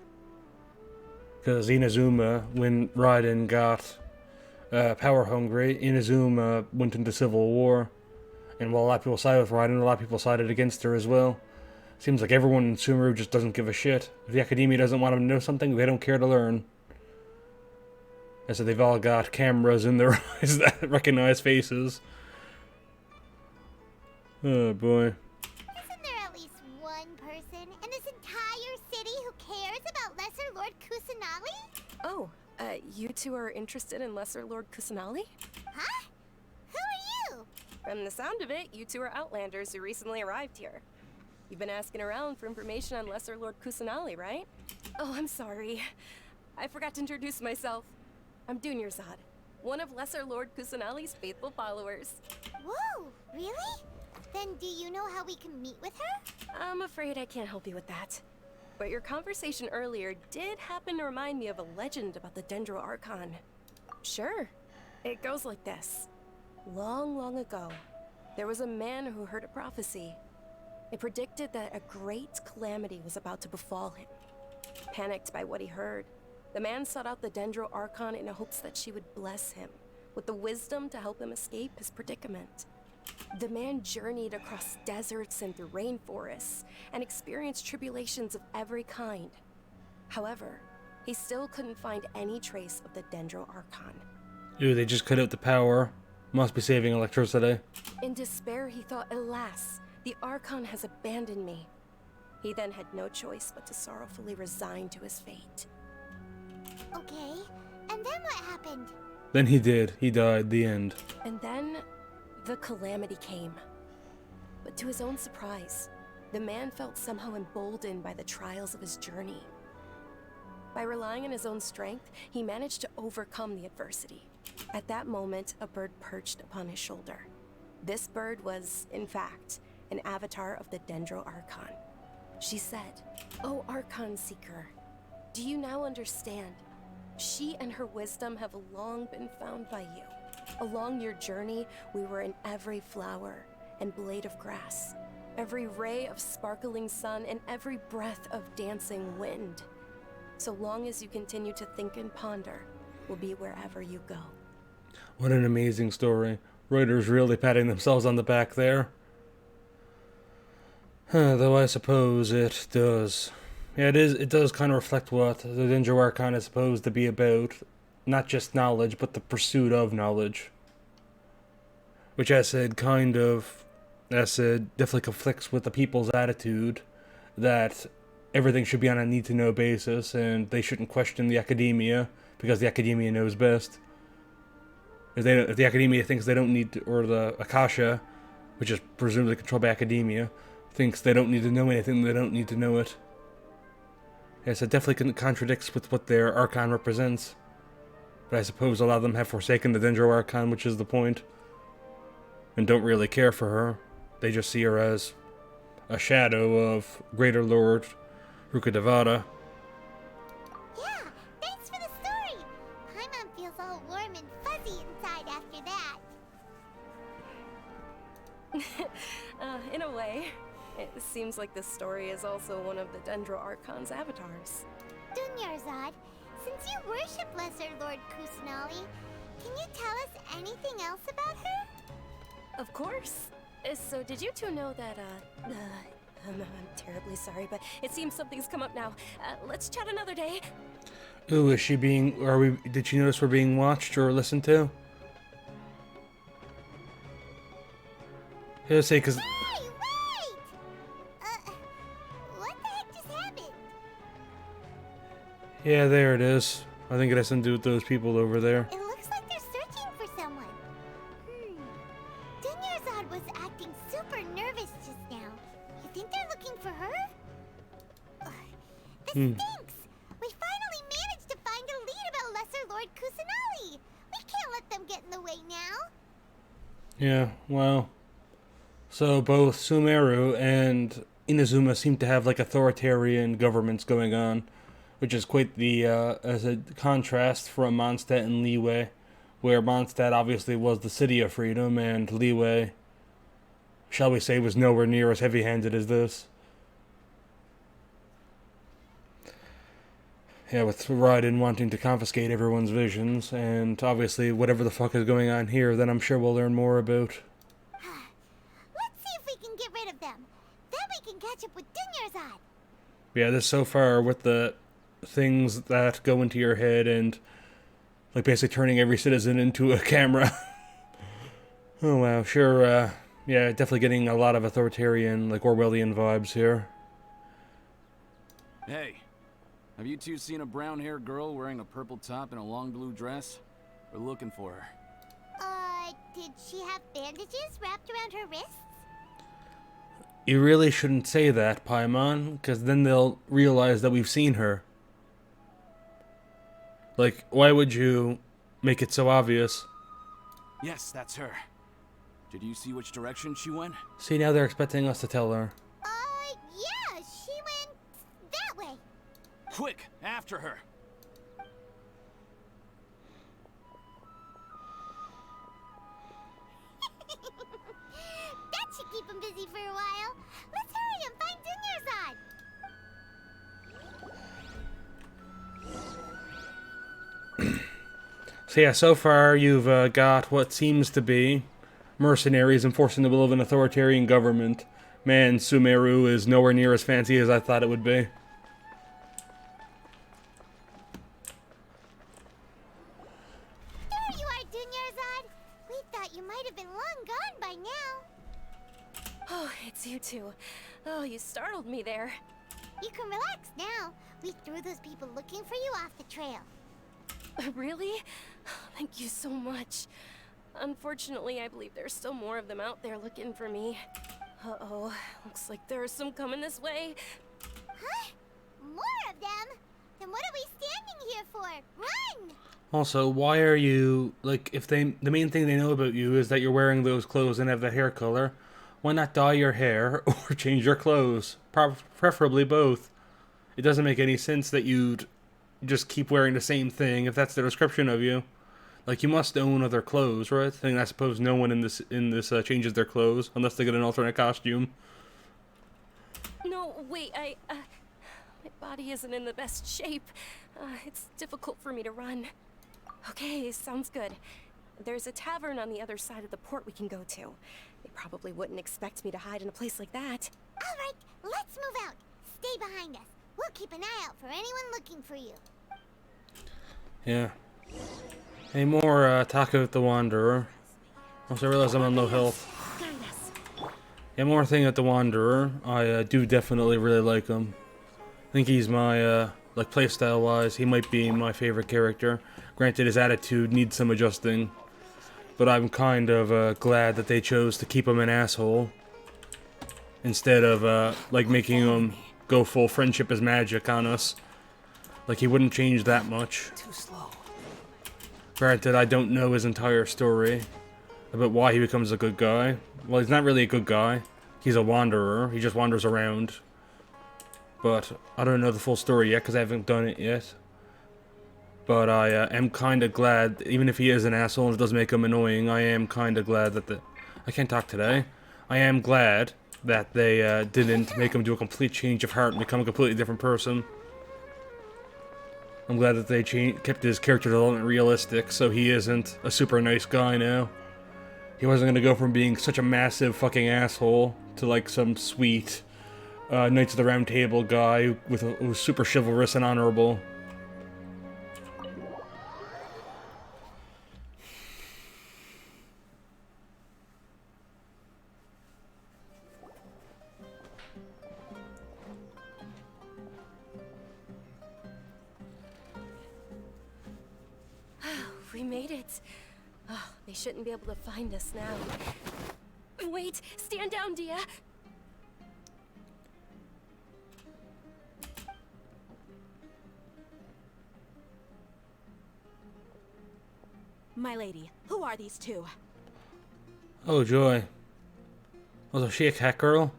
Because Inazuma, when Raiden got power hungry, Inazuma went into civil war. And while a lot of people sided with Raiden, a lot of people sided against her as well. Seems like everyone in Sumeru just doesn't give a shit. If the Academia doesn't want them to know something, they don't care to learn. And so they've all got cameras in their eyes that recognize faces. Oh boy. Isn't there at least one person in this entire city who cares about Lesser Lord Kusanali? Oh, you two are interested in Lesser Lord Kusanali? Huh? Who are you? From the sound of it, you two are Outlanders who recently arrived here. You've been asking around for information on Lesser Lord Kusanali, right? Oh, I'm sorry. I forgot to introduce myself. I'm Dunyarzad, one of Lesser Lord Kusanali's faithful followers. Whoa, really? Then do you know how we can meet with her? I'm afraid I can't help you with that. But your conversation earlier did happen to remind me of a legend about the Dendro Archon. Sure. It goes like this. Long, long ago, there was a man who heard a prophecy. It predicted that a great calamity was about to befall him. Panicked by what he heard, the man sought out the Dendro Archon in hopes that she would bless him with the wisdom to help him escape his predicament. The man journeyed across deserts and through rainforests and experienced tribulations of every kind. However, he still couldn't find any trace of the Dendro Archon. Ooh, they just cut out the power. Must be saving electricity. In despair, he thought, alas, the Archon has abandoned me. He then had no choice but to sorrowfully resign to his fate. Okay, and then what happened? Then he did. He died. The end. And then, the calamity came. But to his own surprise, the man felt somehow emboldened by the trials of his journey. By relying on his own strength, he managed to overcome the adversity. At that moment, a bird perched upon his shoulder. This bird was, in fact, an avatar of the Dendro Archon. She said, "O Archon Seeker, do you now understand? She and her wisdom have long been found by you. Along your journey, we were in every flower and blade of grass, every ray of sparkling sun, and every breath of dancing wind. So long as you continue to think and ponder, we'll be wherever you go." What an amazing story. Writers really patting themselves on the back there. Though I suppose it does. Yeah, it does kind of reflect what the Dendro Archon is supposed to be about. Not just knowledge, but the pursuit of knowledge. Which I said definitely conflicts with the people's attitude that everything should be on a need-to-know basis and they shouldn't question the Academia because the Academia knows best. If the Academia thinks they don't need to, or the Akasha, which is presumably controlled by Academia, thinks they don't need to know anything, they don't need to know it. Yes, it definitely contradicts with what their Archon represents. But I suppose a lot of them have forsaken the Dendro Archon, which is the point. And don't really care for her. They just see her as a shadow of Greater Lord Rukkhadevata. Yeah, thanks for the story. Paimon feels all warm and fuzzy inside after that. In a way, it seems like this story is also one of the Dendro Archon's avatars. Dunyarzad, since you worship Lesser Lord Kusanali, can you tell us anything else about her? Of course. So did you two know that, I'm terribly sorry, but it seems something's come up now. Let's chat another day. Ooh, is she being, did she notice we're being watched or listened to? He'll say, cause... Hey, wait! What the heck just happened? Yeah, there it is. I think it has something to do with those people over there. It looks like they're searching for someone. Dunyarzad was acting super nervous just now. You think they're looking for her? Ugh, this stinks! We finally managed to find a lead about Lesser Lord Kusanali! We can't let them get in the way now! Yeah, well... So both Sumeru and Inazuma seem to have like authoritarian governments going on, which is quite the as a contrast from Mondstadt and Liyue, where Mondstadt obviously was the city of freedom, and Liyue, shall we say, was nowhere near as heavy-handed as this. Yeah, with Raiden wanting to confiscate everyone's visions, and obviously whatever the fuck is going on here, then I'm sure we'll learn more about. Let's see if we can get rid of them. Then we can catch up with Dunyarzad. Yeah, this so far with the things that go into your head and like basically turning every citizen into a camera. Oh wow, sure, yeah, definitely getting a lot of authoritarian, like Orwellian vibes here. Hey, have you two seen a brown-haired girl wearing a purple top and a long blue dress? We're looking for her. Did she have bandages wrapped around her wrists? You really shouldn't say that, Paimon, because then they'll realize that we've seen her. Like, why would you make it so obvious? Yes, that's her. Did you see which direction she went? See, now they're expecting us to tell her. Yeah, she went that way. Quick, after her! That should keep him busy for a while. Let's hurry and find Dunyarzad. So yeah, so far you've got what seems to be mercenaries enforcing the will of an authoritarian government. Man, Sumeru is nowhere near as fancy as I thought it would be. There you are, Dunyarzad. We thought you might have been long gone by now. Oh, it's you two. Oh, you startled me there. You can relax now. We threw those people looking for you off the trail. Really? Thank you so much. Unfortunately, I believe there's still more of them out there looking for me. Uh-oh, looks like there's some coming this way. Huh? More of them? Then what are we standing here for? Run! Also, why are you, like, if the main thing they know about you is that you're wearing those clothes and have that hair color, why not dye your hair or change your clothes? Preferably both. It doesn't make any sense that you'd just keep wearing the same thing if that's the description of you. Like, you must own other clothes, right? And I suppose no one in this changes their clothes unless they get an alternate costume. No, wait, my body isn't in the best shape. It's difficult for me to run. Okay, sounds good. There's a tavern on the other side of the port we can go to. They probably wouldn't expect me to hide in a place like that. All right, let's move out. Stay behind us. We'll keep an eye out for anyone looking for you. Yeah. Hey, more talk about the Wanderer. Also, I realize I'm on low health. Yeah, more thing at the Wanderer. I do definitely really like him. I think he's my, like, playstyle-wise, he might be my favorite character. Granted, his attitude needs some adjusting. But I'm kind of glad that they chose to keep him an asshole. Instead of, like, making him go full friendship is magic on us. Like, he wouldn't change that much. Too slow. Granted, I don't know his entire story about why he becomes a good guy. Well, he's not really a good guy. He's a wanderer. He just wanders around. But I don't know the full story yet because I haven't done it yet. But I am kind of glad, even if he is an asshole and it does make him annoying, I am kind of glad that I can't talk today. I am glad that they didn't make him do a complete change of heart and become a completely different person. I'm glad that they kept his character development realistic, so he isn't a super nice guy now. He wasn't going to go from being such a massive fucking asshole to like some sweet Knights of the Round Table guy who was super chivalrous and honorable. We made it. Oh, they shouldn't be able to find us now. Wait, stand down, Dia. My lady, who are these two? Oh joy. Was she a cat girl?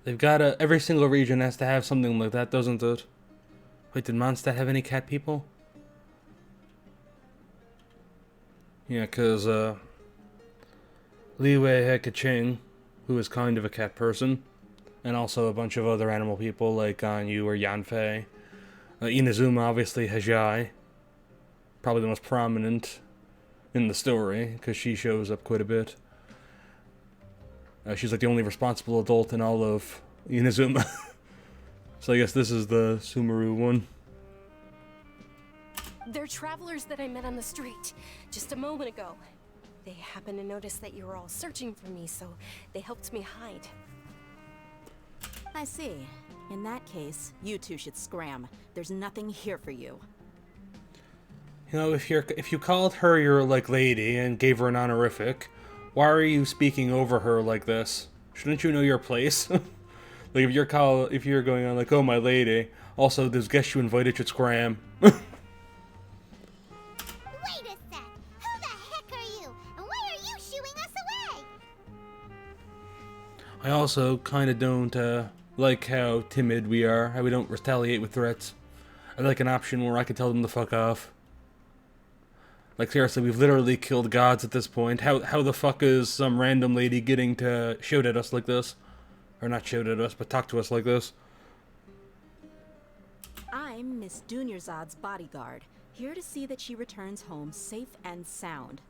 They've got every single region has to have something like that, doesn't it? Wait, did Mondstadt have any cat people? Yeah, because, Li Wei had Kaching, who is kind of a cat person, and also a bunch of other animal people like Ganyu or Yanfei. Inazuma obviously Hajai, probably the most prominent in the story, because she shows up quite a bit. She's like the only responsible adult in all of Inazuma. So I guess this is the Sumeru one. They're travelers that I met on the street just a moment ago. They happened to notice that you were all searching for me, so they helped me hide. I see. In that case, you two should scram. There's nothing here for you. You know, if you called her your like lady and gave her an honorific, why are you speaking over her like this? Shouldn't you know your place? Like if you're going on like, oh my lady. Also, those guests you invited should scram. Wait a sec! Who the heck are you? And why are you shooing us away? I also kind of don't like how timid we are, how we don't retaliate with threats. I like an option where I can tell them to fuck off. Like seriously, we've literally killed gods at this point. How the fuck is some random lady getting to shout at us like this? Or not shout at us, but talk to us like this? I'm Miss Dunyarzad's bodyguard, here to see that she returns home safe and sound.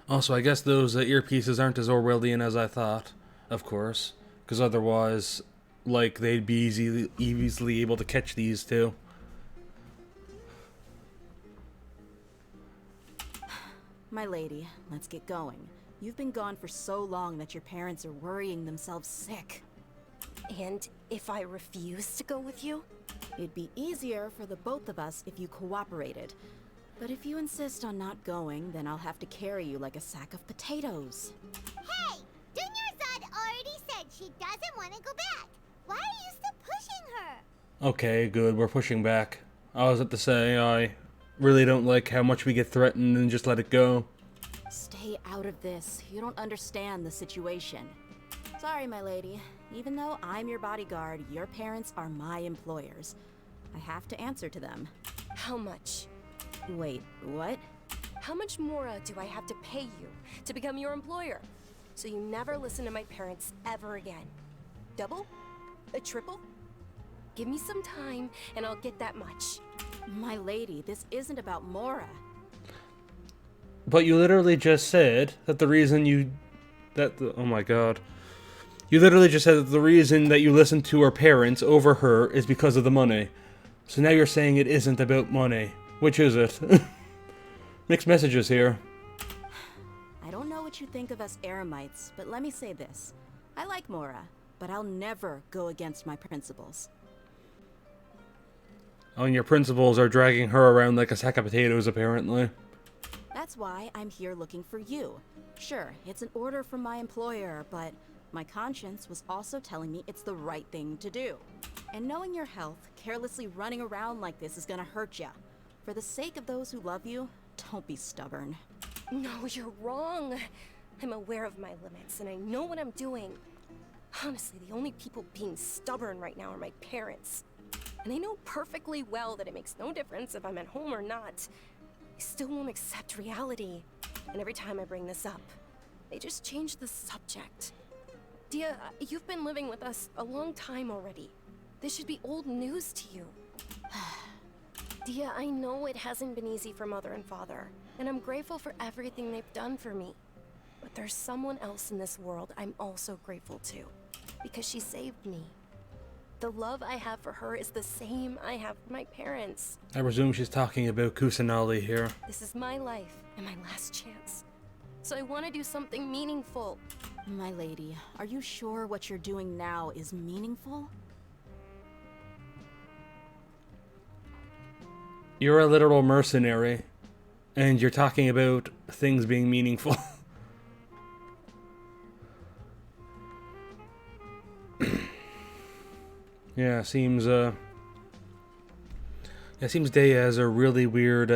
Also, I guess those earpieces aren't as Orwellian as I thought, of course. Because otherwise, like, they'd be easily able to catch these too. My lady, let's get going. You've been gone for so long that your parents are worrying themselves sick. And if I refuse to go with you? It'd be easier for the both of us if you cooperated. But if you insist on not going, then I'll have to carry you like a sack of potatoes. Hey! Dunyarzad already said she doesn't want to go back. Why are you still pushing her? Okay, good, we're pushing back. I was about to say, I really don't like how much we get threatened and just let it go. Stay out of this. You don't understand the situation. Sorry, my lady. Even though I'm your bodyguard, your parents are my employers. I have to answer to them. How much? Wait, what? How much more do I have to pay you to become your employer? So you never listen to my parents ever again. Double? A triple? Give me some time and I'll get that much. My lady, this isn't about Mora. But you literally just said that the reason you... oh my god. You literally just said that the reason that you listened to her parents over her is because of the money. So now you're saying it isn't about money. Which is it? Mixed messages here. I don't know what you think of us Eremites, but let me say this. I like Mora, but I'll never go against my principles. Oh, and your principals are dragging her around like a sack of potatoes, apparently. That's why I'm here looking for you. Sure, it's an order from my employer, but my conscience was also telling me it's the right thing to do. And knowing your health, carelessly running around like this is gonna hurt ya. For the sake of those who love you, don't be stubborn. No, you're wrong. I'm aware of my limits and I know what I'm doing. Honestly, the only people being stubborn right now are my parents. And I know perfectly well that it makes no difference if I'm at home or not. They still won't accept reality. And every time I bring this up, they just change the subject. Dia, you've been living with us a long time already. This should be old news to you. Dia, I know it hasn't been easy for Mother and Father, and I'm grateful for everything they've done for me. But there's someone else in this world I'm also grateful to, because she saved me. The love I have for her is the same I have for my parents. I presume she's talking about Kusanali here. This is my life and my last chance. So I want to do something meaningful. My lady, are you sure what you're doing now is meaningful? You're a literal mercenary, and you're talking about things being meaningful. Yeah, seems Day has a really weird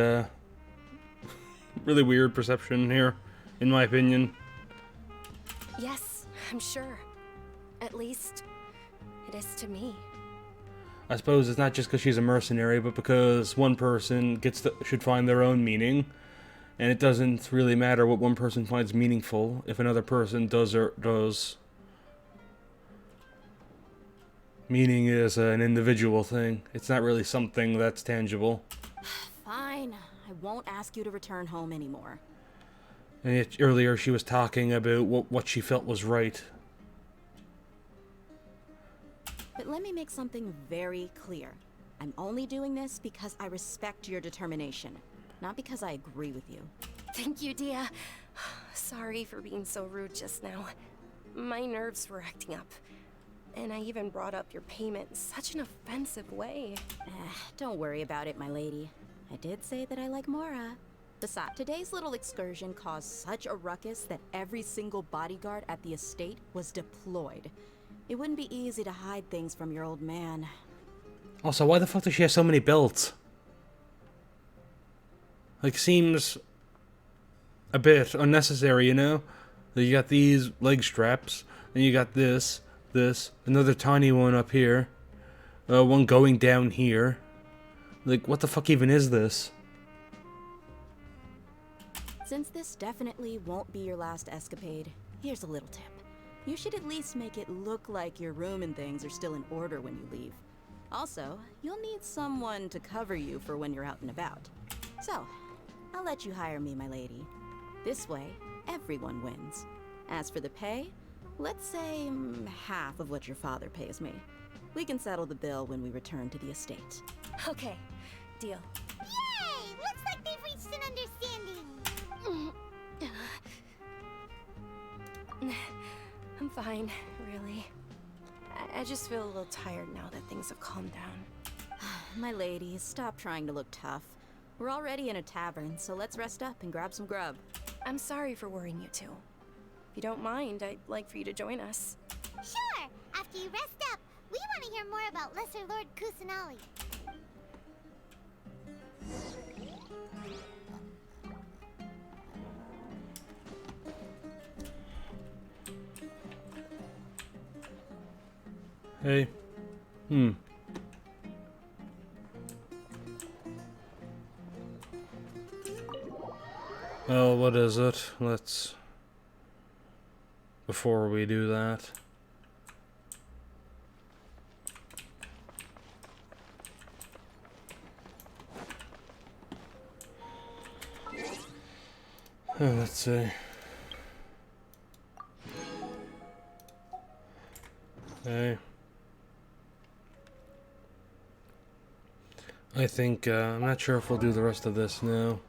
really weird perception here, in my opinion. Yes, I'm sure. At least, it is to me. I suppose it's not just because she's a mercenary, but because one person should find their own meaning, and it doesn't really matter what one person finds meaningful if another person does Meaning is an individual thing. It's not really something that's tangible. Fine. I won't ask you to return home anymore. And yet earlier she was talking about what she felt was right. But let me make something very clear. I'm only doing this because I respect your determination, not because I agree with you. Thank you, Dia. Sorry for being so rude just now. My nerves were acting up. And I even brought up your payment in such an offensive way. Don't worry about it, my lady. I did say that I like Mora. Besides, today's little excursion caused such a ruckus that every single bodyguard at the estate was deployed. It wouldn't be easy to hide things from your old man. Also, why the fuck does she have so many belts? Like, seems a bit unnecessary, you know? You got these leg straps, and you got this, another tiny one up here, one going down here. Like, what the fuck even is this? Since this definitely won't be your last escapade, here's a little tip. You should at least make it look like your room and things are still in order when you leave. Also, you'll need someone to cover you for when you're out and about. So, I'll let you hire me, my lady. This way, everyone wins. As for the pay, let's say half of what your father pays me. We can settle the bill when we return to the estate. Okay, deal. Yay! Looks like they've reached an understanding. I'm fine, really. I just feel a little tired now that things have calmed down. My lady, stop trying to look tough. We're already in a tavern, so let's rest up and grab some grub. I'm sorry for worrying you two. If you don't mind, I'd like for you to join us. Sure! After you rest up, we want to hear more about Lesser Lord Kusanali. Hey. Well, what is it? Let's... Before we do that... let's see. Okay. I think, I'm not sure if we'll do the rest of this now.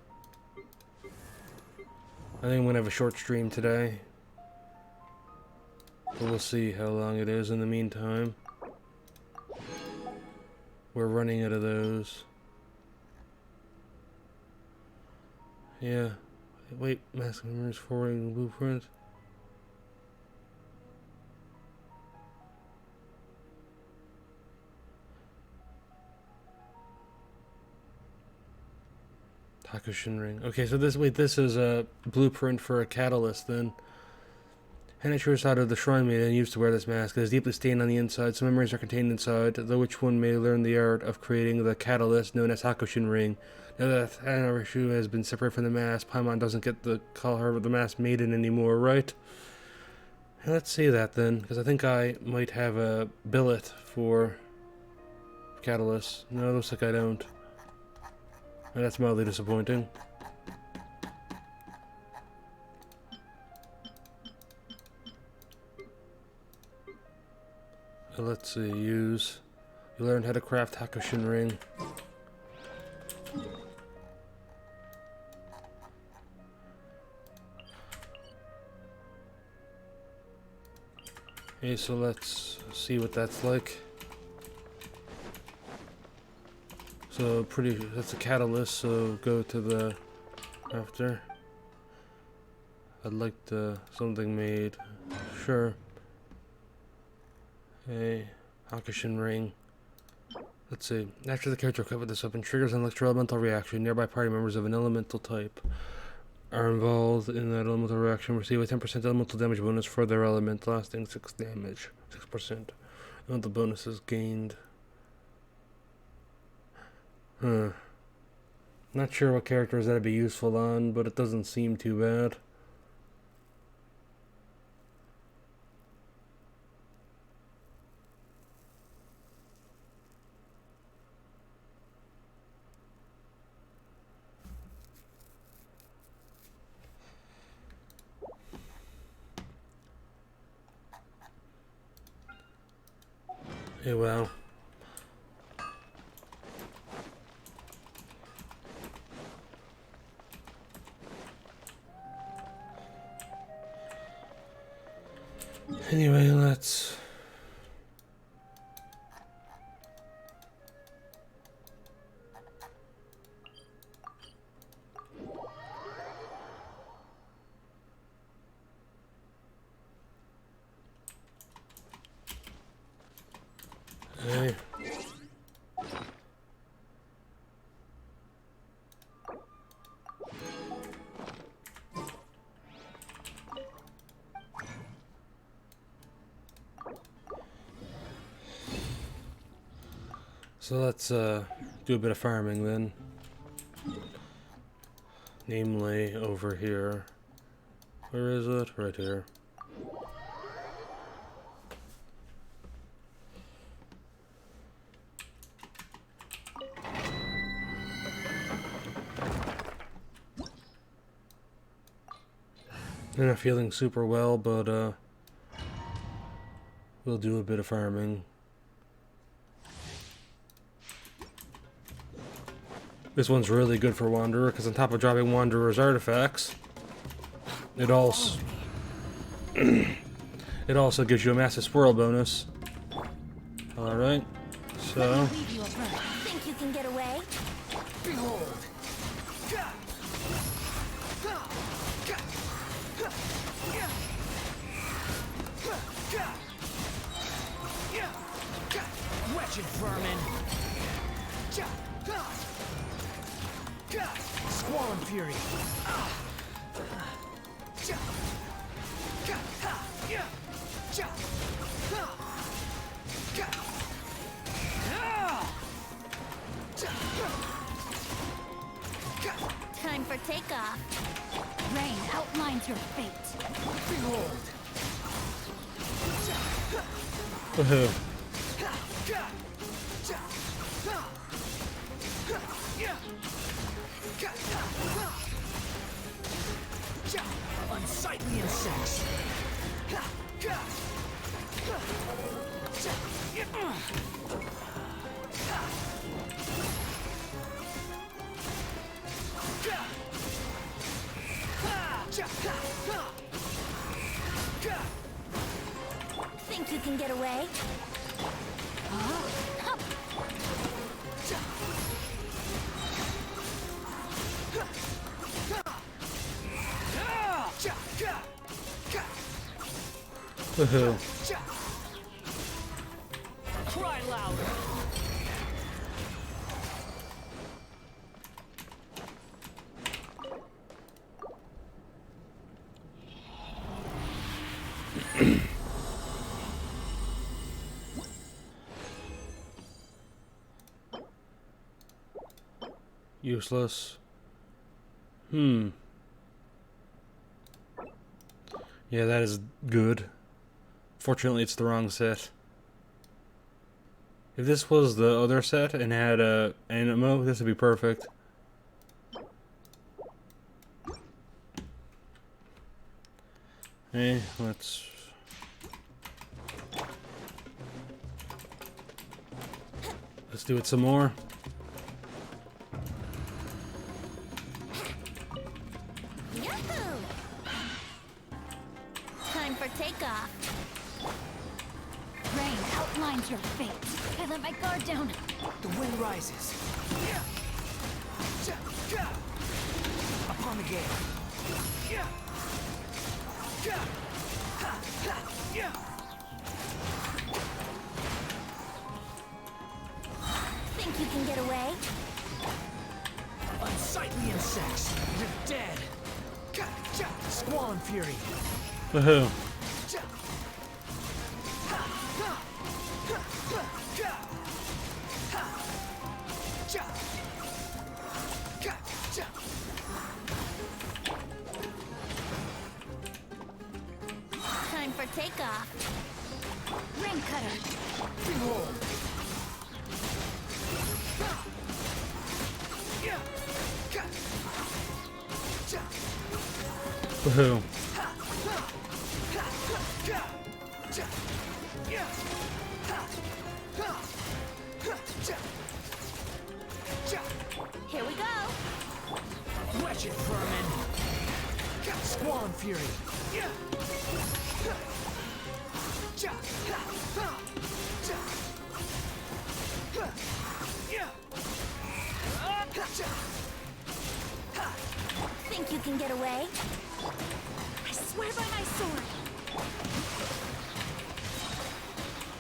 I think I'm gonna have a short stream today. But we'll see how long it is in the meantime. We're running out of those. Yeah. Wait, mask members forwarding the blueprint. Hakushin ring. Okay, so this is a blueprint for a catalyst then. Hennicher side of the shrine maiden used to wear this mask. It is deeply stained on the inside. Some memories are contained inside, though which one may learn the art of creating the catalyst known as Hakushin ring. Now that Hanarashu has been separated from the mask, Paimon doesn't get to call her the masked maiden anymore, right? Let's see that then, because I think I might have a billet for catalyst. No, it looks like I don't. And that's mildly disappointing. Let's see, use. You learn how to craft Hakushin ring. Okay, so let's see what that's like. So that's a catalyst, so go to the after. I'd like something made. Sure. Hey, Hakushin ring. Let's see. After the character equipped with this weapon triggers an electro-elemental reaction, nearby party members of an elemental type are involved in that elemental reaction receive a 10% elemental damage bonus for their element, lasting 6 damage. 6%. And the bonus is gained. Not sure what characters that'd be useful on, but it doesn't seem too bad. Hey, well. Anyway, let's... Hey. So let's do a bit of farming then. Namely, over here. Where is it? Right here. I'm not feeling super well, but we'll do a bit of farming. This one's really good for Wanderer, because on top of dropping Wanderer's artifacts, it also gives you a massive swirl bonus. Alright, so... Think you can get away? Behold! Wretched vermin! Squall and fury! Time for takeoff. Rain outlines your fate. Behold! Woohoo. Unsightly insects! Think you can get away? Woohoo. Cry louder! Useless. Yeah, that is good. Fortunately, it's the wrong set. If this was the other set and had a animo, this would be perfect. Hey, let's... Let's do it some more. Yahoo! Time for takeoff. Rain outlines your fate. I let my guard down. The wind rises. Upon the gale. Think you can get away? Unsightly insects. You're dead. Squall and fury. Woohoo. Time for takeoff. Ring cutter. Behold. Woohoo. Wretched vermin! Squall fury! Think you can get away? I swear by my sword!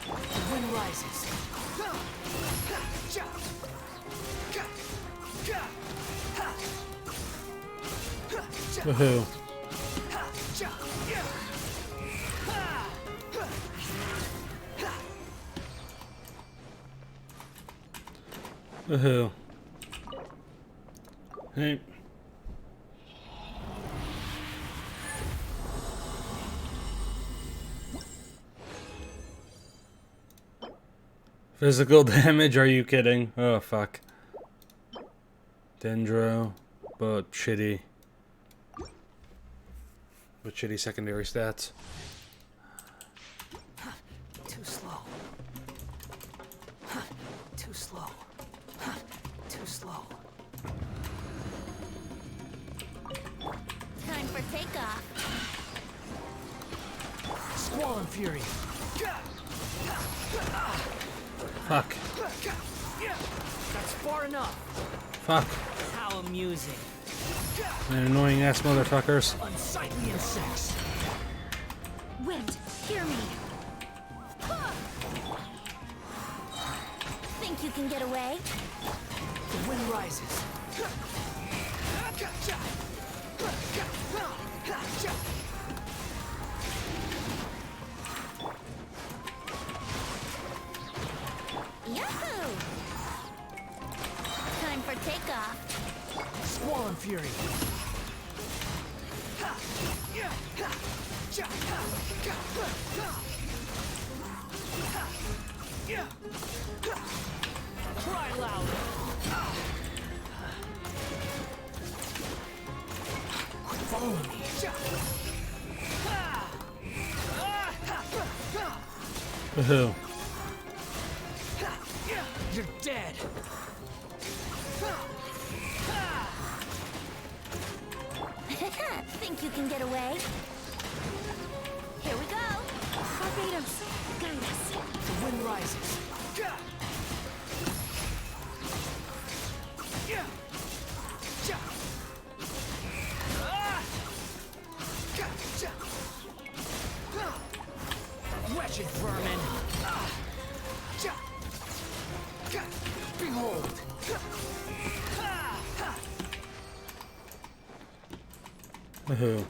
The wind rises. Woohoo. Woohoo. Hey. Physical damage? Are you kidding? Oh, fuck. Dendro, but shitty. With shitty secondary stats. Too slow. Too slow. Too slow. Time for takeoff. Squall and fury. Fuck. That's far enough. Fuck. How amusing. And annoying ass motherfuckers. Unsightly insects. Wind, hear me. Think you can get away? The wind rises. Yahoo! Time for takeoff. Squall and fury. Cry loud. Follow me. Woohoo. You're dead. Think you can get away? Here we go. Barbados, guide us. The wind rises. Wretched vermin. Behold. Woohoo.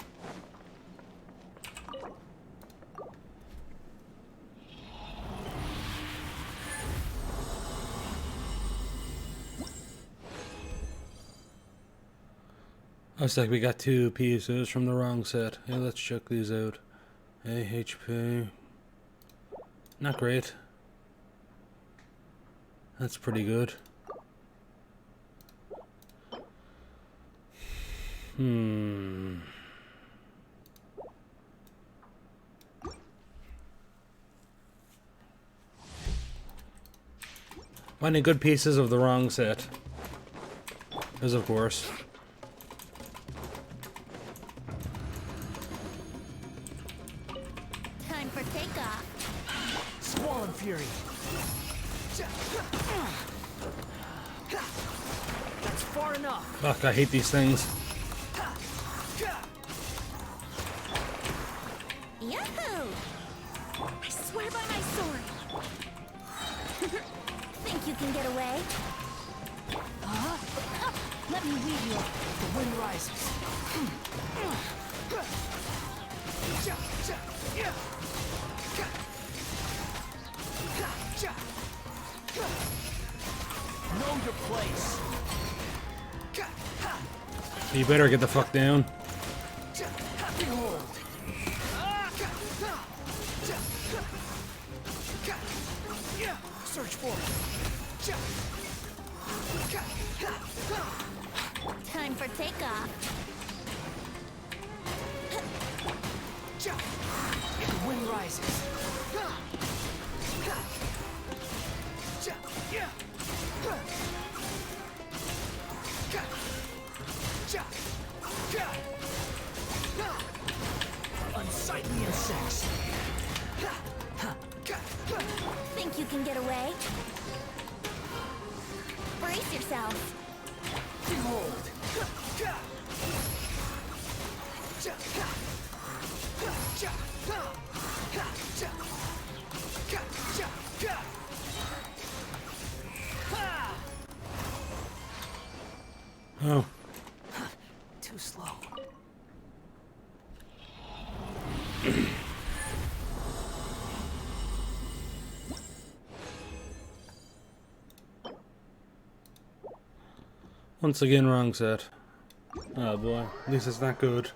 Looks like we got 2 pieces from the wrong set. Hey, let's check these out. AHP. Not great. That's pretty good. Finding good pieces of the wrong set. As of course. Time for takeoff. Squall and fury. That's far enough. Fuck, I hate these things. Yahoo! I swear by my sword. Think you can get away? Let me lead you. The wind rises. Know your place. You better get the fuck down. Behold. Search for it. Time for takeoff. The wind rises. Oh. Too slow. Once again, wrong set. Oh boy, this is not good.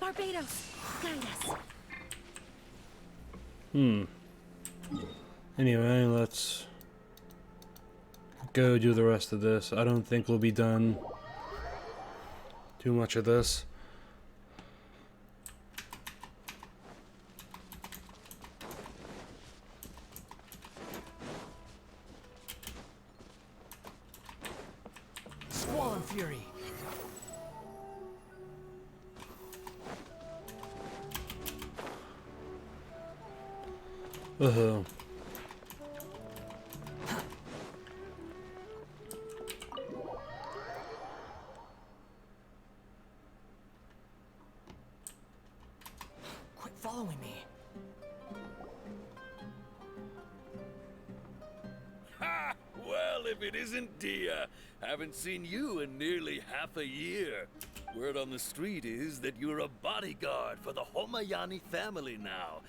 Barbados, guide us. Anyway, let's go do the rest of this. I don't think we'll be done too much of this. Squall and Fury. Uh-huh. Quit following me. Ha! Well, if it isn't Dia. Haven't seen you in nearly half a year. Word on the street is that you're a bodyguard for the Homayani family now.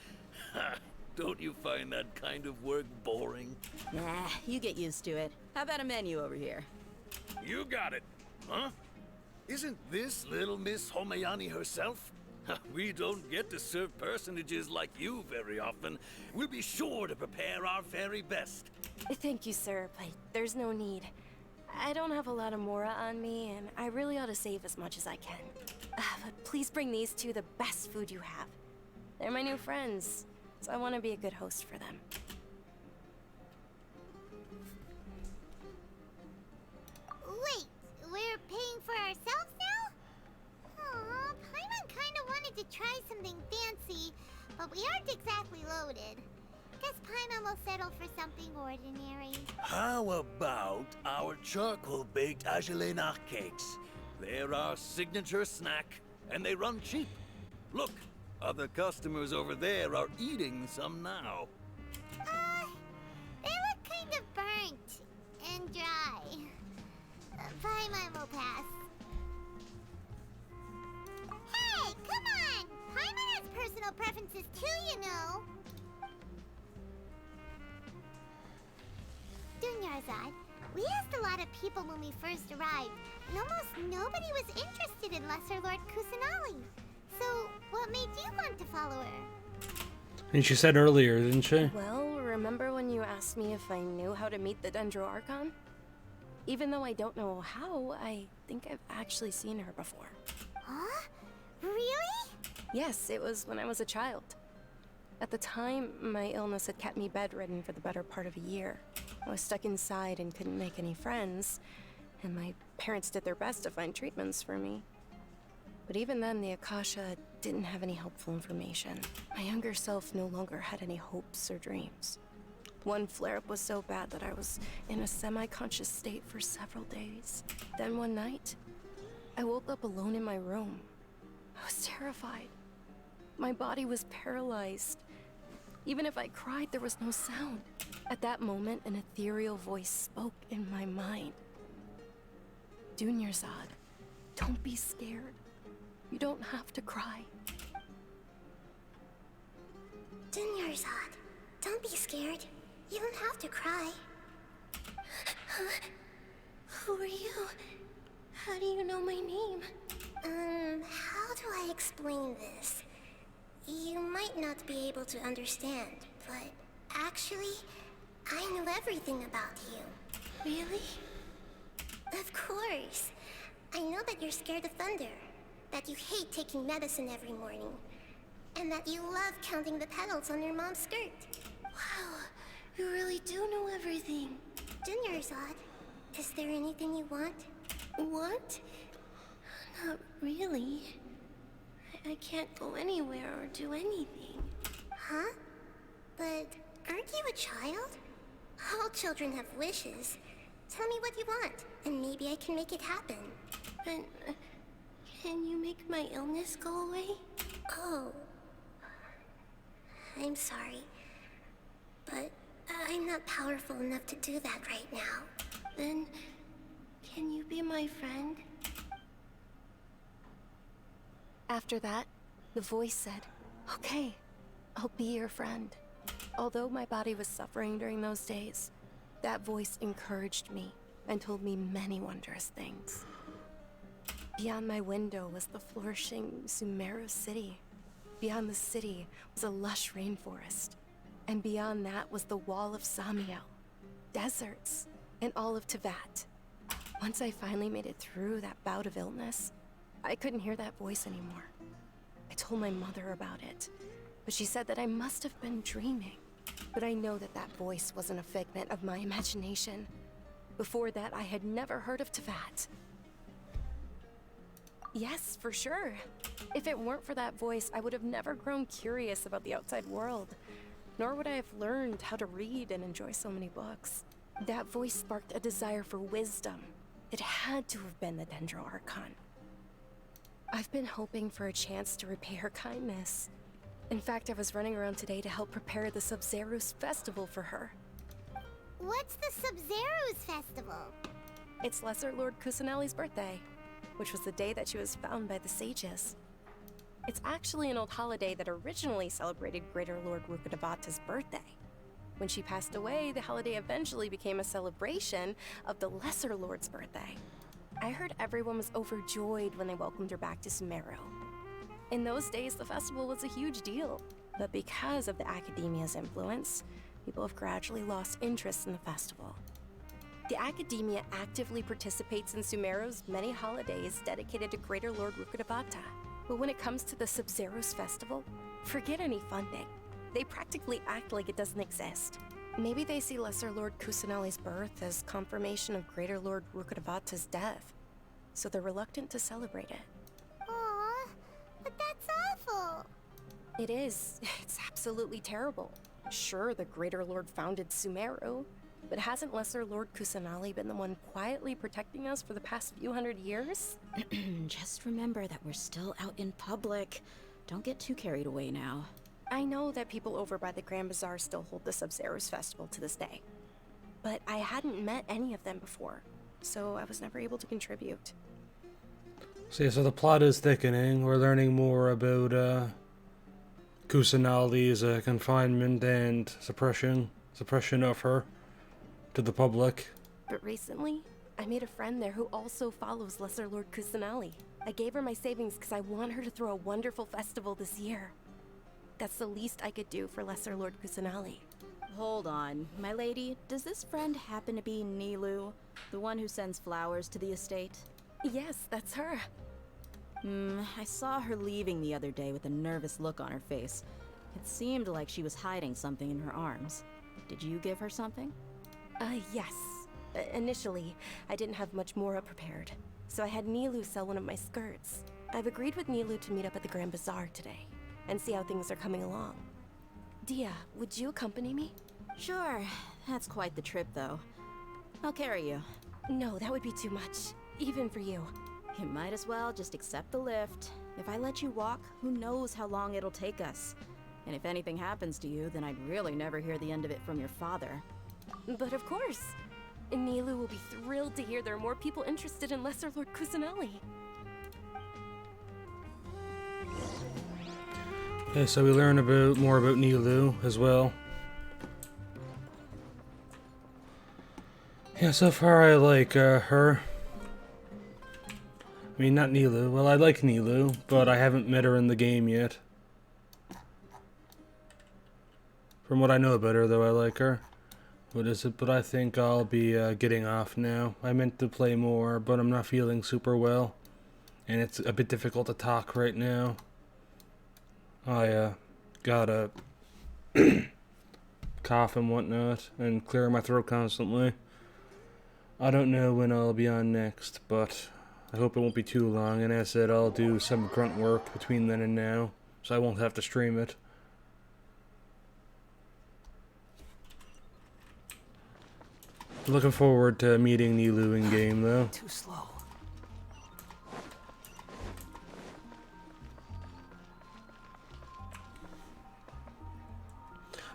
Ha! Don't you find that kind of work boring? Nah, you get used to it. How about a menu over here? You got it, huh? Isn't this little Miss Homayani herself? We don't get to serve personages like you very often. We'll be sure to prepare our very best. Thank you, sir, but there's no need. I don't have a lot of Mora on me, and I really ought to save as much as I can. But please bring these two the best food you have. They're my new friends, so I want to be a good host for them. Wait, we're paying for ourselves now? Aw, Paimon kinda wanted to try something fancy, but we aren't exactly loaded. Guess Paimon will settle for something ordinary. How about our charcoal-baked Agelenach cakes? They're our signature snack, and they run cheap. Look, other customers over there are eating some now. They look kind of burnt and dry. Paimon will pass. Hey, come on! Paimon has personal preferences too, you know. Dunyarzad, we asked a lot of people when we first arrived, and almost nobody was interested in Lesser Lord Kusanali. So, what made you want to follow her? And she said earlier, didn't she? Well, remember when you asked me if I knew how to meet the Dendro Archon? Even though I don't know how, I think I've actually seen her before. Huh? Really? Yes, it was when I was a child. At the time, my illness had kept me bedridden for the better part of a year. I was stuck inside and couldn't make any friends, and my parents did their best to find treatments for me. But even then, the Akasha didn't have any helpful information. My younger self no longer had any hopes or dreams. One flare-up was so bad that I was in a semi-conscious state for several days. Then one night, I woke up alone in my room. I was terrified. My body was paralyzed. Even if I cried, there was no sound. At that moment, an ethereal voice spoke in my mind. Dunyarzad, don't be scared. You don't have to cry. Dunyarzad, don't be scared. You don't have to cry. Who are you? How do you know my name? How do I explain this? You might not be able to understand, but actually, I know everything about you. Really? Of course. I know that you're scared of thunder, that you hate taking medicine every morning, and that you love counting the petals on your mom's skirt. Wow, you really do know everything. Dunyarzad, is there anything you want? Want? Not really. I can't go anywhere or do anything. Huh? But aren't you a child? All children have wishes. Tell me what you want, and maybe I can make it happen. But, can you make my illness go away? Oh. I'm sorry. But I'm not powerful enough to do that right now. Then, can you be my friend? After that, the voice said, "Okay, I'll be your friend." Although my body was suffering during those days, that voice encouraged me and told me many wondrous things. Beyond my window was the flourishing Sumeru city. Beyond the city was a lush rainforest. And beyond that was the wall of Samiel, deserts, and all of Teyvat. Once I finally made it through that bout of illness, I couldn't hear that voice anymore. I told my mother about it, but she said that I must have been dreaming. But I know that that voice wasn't a figment of my imagination. Before that, I had never heard of Teyvat. Yes, for sure. If it weren't for that voice, I would have never grown curious about the outside world. Nor would I have learned how to read and enjoy so many books. That voice sparked a desire for wisdom. It had to have been the Dendro Archon. I've been hoping for a chance to repay her kindness. In fact, I was running around today to help prepare the Sub-Zerus festival for her. What's the Sub-Zerus festival? It's Lesser Lord Kusanali's birthday, which was the day that she was found by the sages. It's actually an old holiday that originally celebrated Greater Lord Rukkhadevata's birthday. When she passed away, the holiday eventually became a celebration of the Lesser Lord's birthday. I heard everyone was overjoyed when they welcomed her back to Sumeru. In those days, the festival was a huge deal, but because of the Academia's influence, people have gradually lost interest in the festival. The Academia actively participates in Sumeru's many holidays dedicated to Greater Lord Rukkhadevata. But when it comes to the Sub-Zerus festival, forget any funding. They practically act like it doesn't exist. Maybe they see Lesser Lord Kusanali's birth as confirmation of Greater Lord Rukkhadevata's death, so they're reluctant to celebrate it. Aw, but that's awful. It is. It's absolutely terrible. Sure, the Greater Lord founded Sumeru, but hasn't Lesser Lord Kusanali been the one quietly protecting us for the past few hundred years? Just remember that we're still out in public. Don't get too carried away now. I know that people over by the Grand Bazaar still hold the Sub-Zerus festival to this day, but I hadn't met any of them before, so I was never able to contribute. See, so the plot is thickening. We're learning more about Kusanali's confinement and suppression of her to the public. But recently, I made a friend there who also follows Lesser Lord Kusanali. I gave her my savings because I want her to throw a wonderful festival this year. That's the least I could do for Lesser Lord Kusanali. Hold on, my lady. Does this friend happen to be Nilu, the one who sends flowers to the estate? Yes, that's her. I saw her leaving the other day with a nervous look on her face. It seemed like she was hiding something in her arms. Did you give her something? Yes. Initially, I didn't have much more prepared, so I had Nilu sell one of my skirts. I've agreed with Nilu to meet up at the Grand Bazaar today, and see how things are coming along. Dia, would you accompany me? Sure. That's quite the trip, though. I'll carry you. No, that would be too much, even for you. You might as well just accept the lift. If I let you walk, who knows how long it'll take us. And if anything happens to you, then I'd really never hear the end of it from your father. But of course. Nilu will be thrilled to hear there are more people interested in Lesser Lord Kusanali. Okay, so we learn more about Nilu as well. Yeah, so far I like her. I mean, not Nilu. Well, I like Nilu, but I haven't met her in the game yet. From what I know about her, though, I like her. What is it? But I think I'll be getting off now. I meant to play more, but I'm not feeling super well. And it's a bit difficult to talk right now. I got a cough and whatnot, and clearing my throat constantly. I don't know when I'll be on next, but I hope it won't be too long, and as I said, I'll do some grunt work between then and now, so I won't have to stream it. Looking forward to meeting Nilu in game, though. Too slow.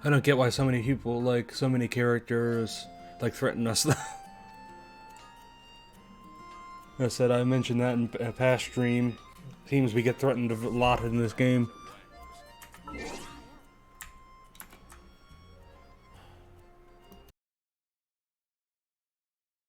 I don't get why so many people, like, so many characters, like, threaten us. I said I mentioned that in a past stream. Seems we get threatened a lot in this game.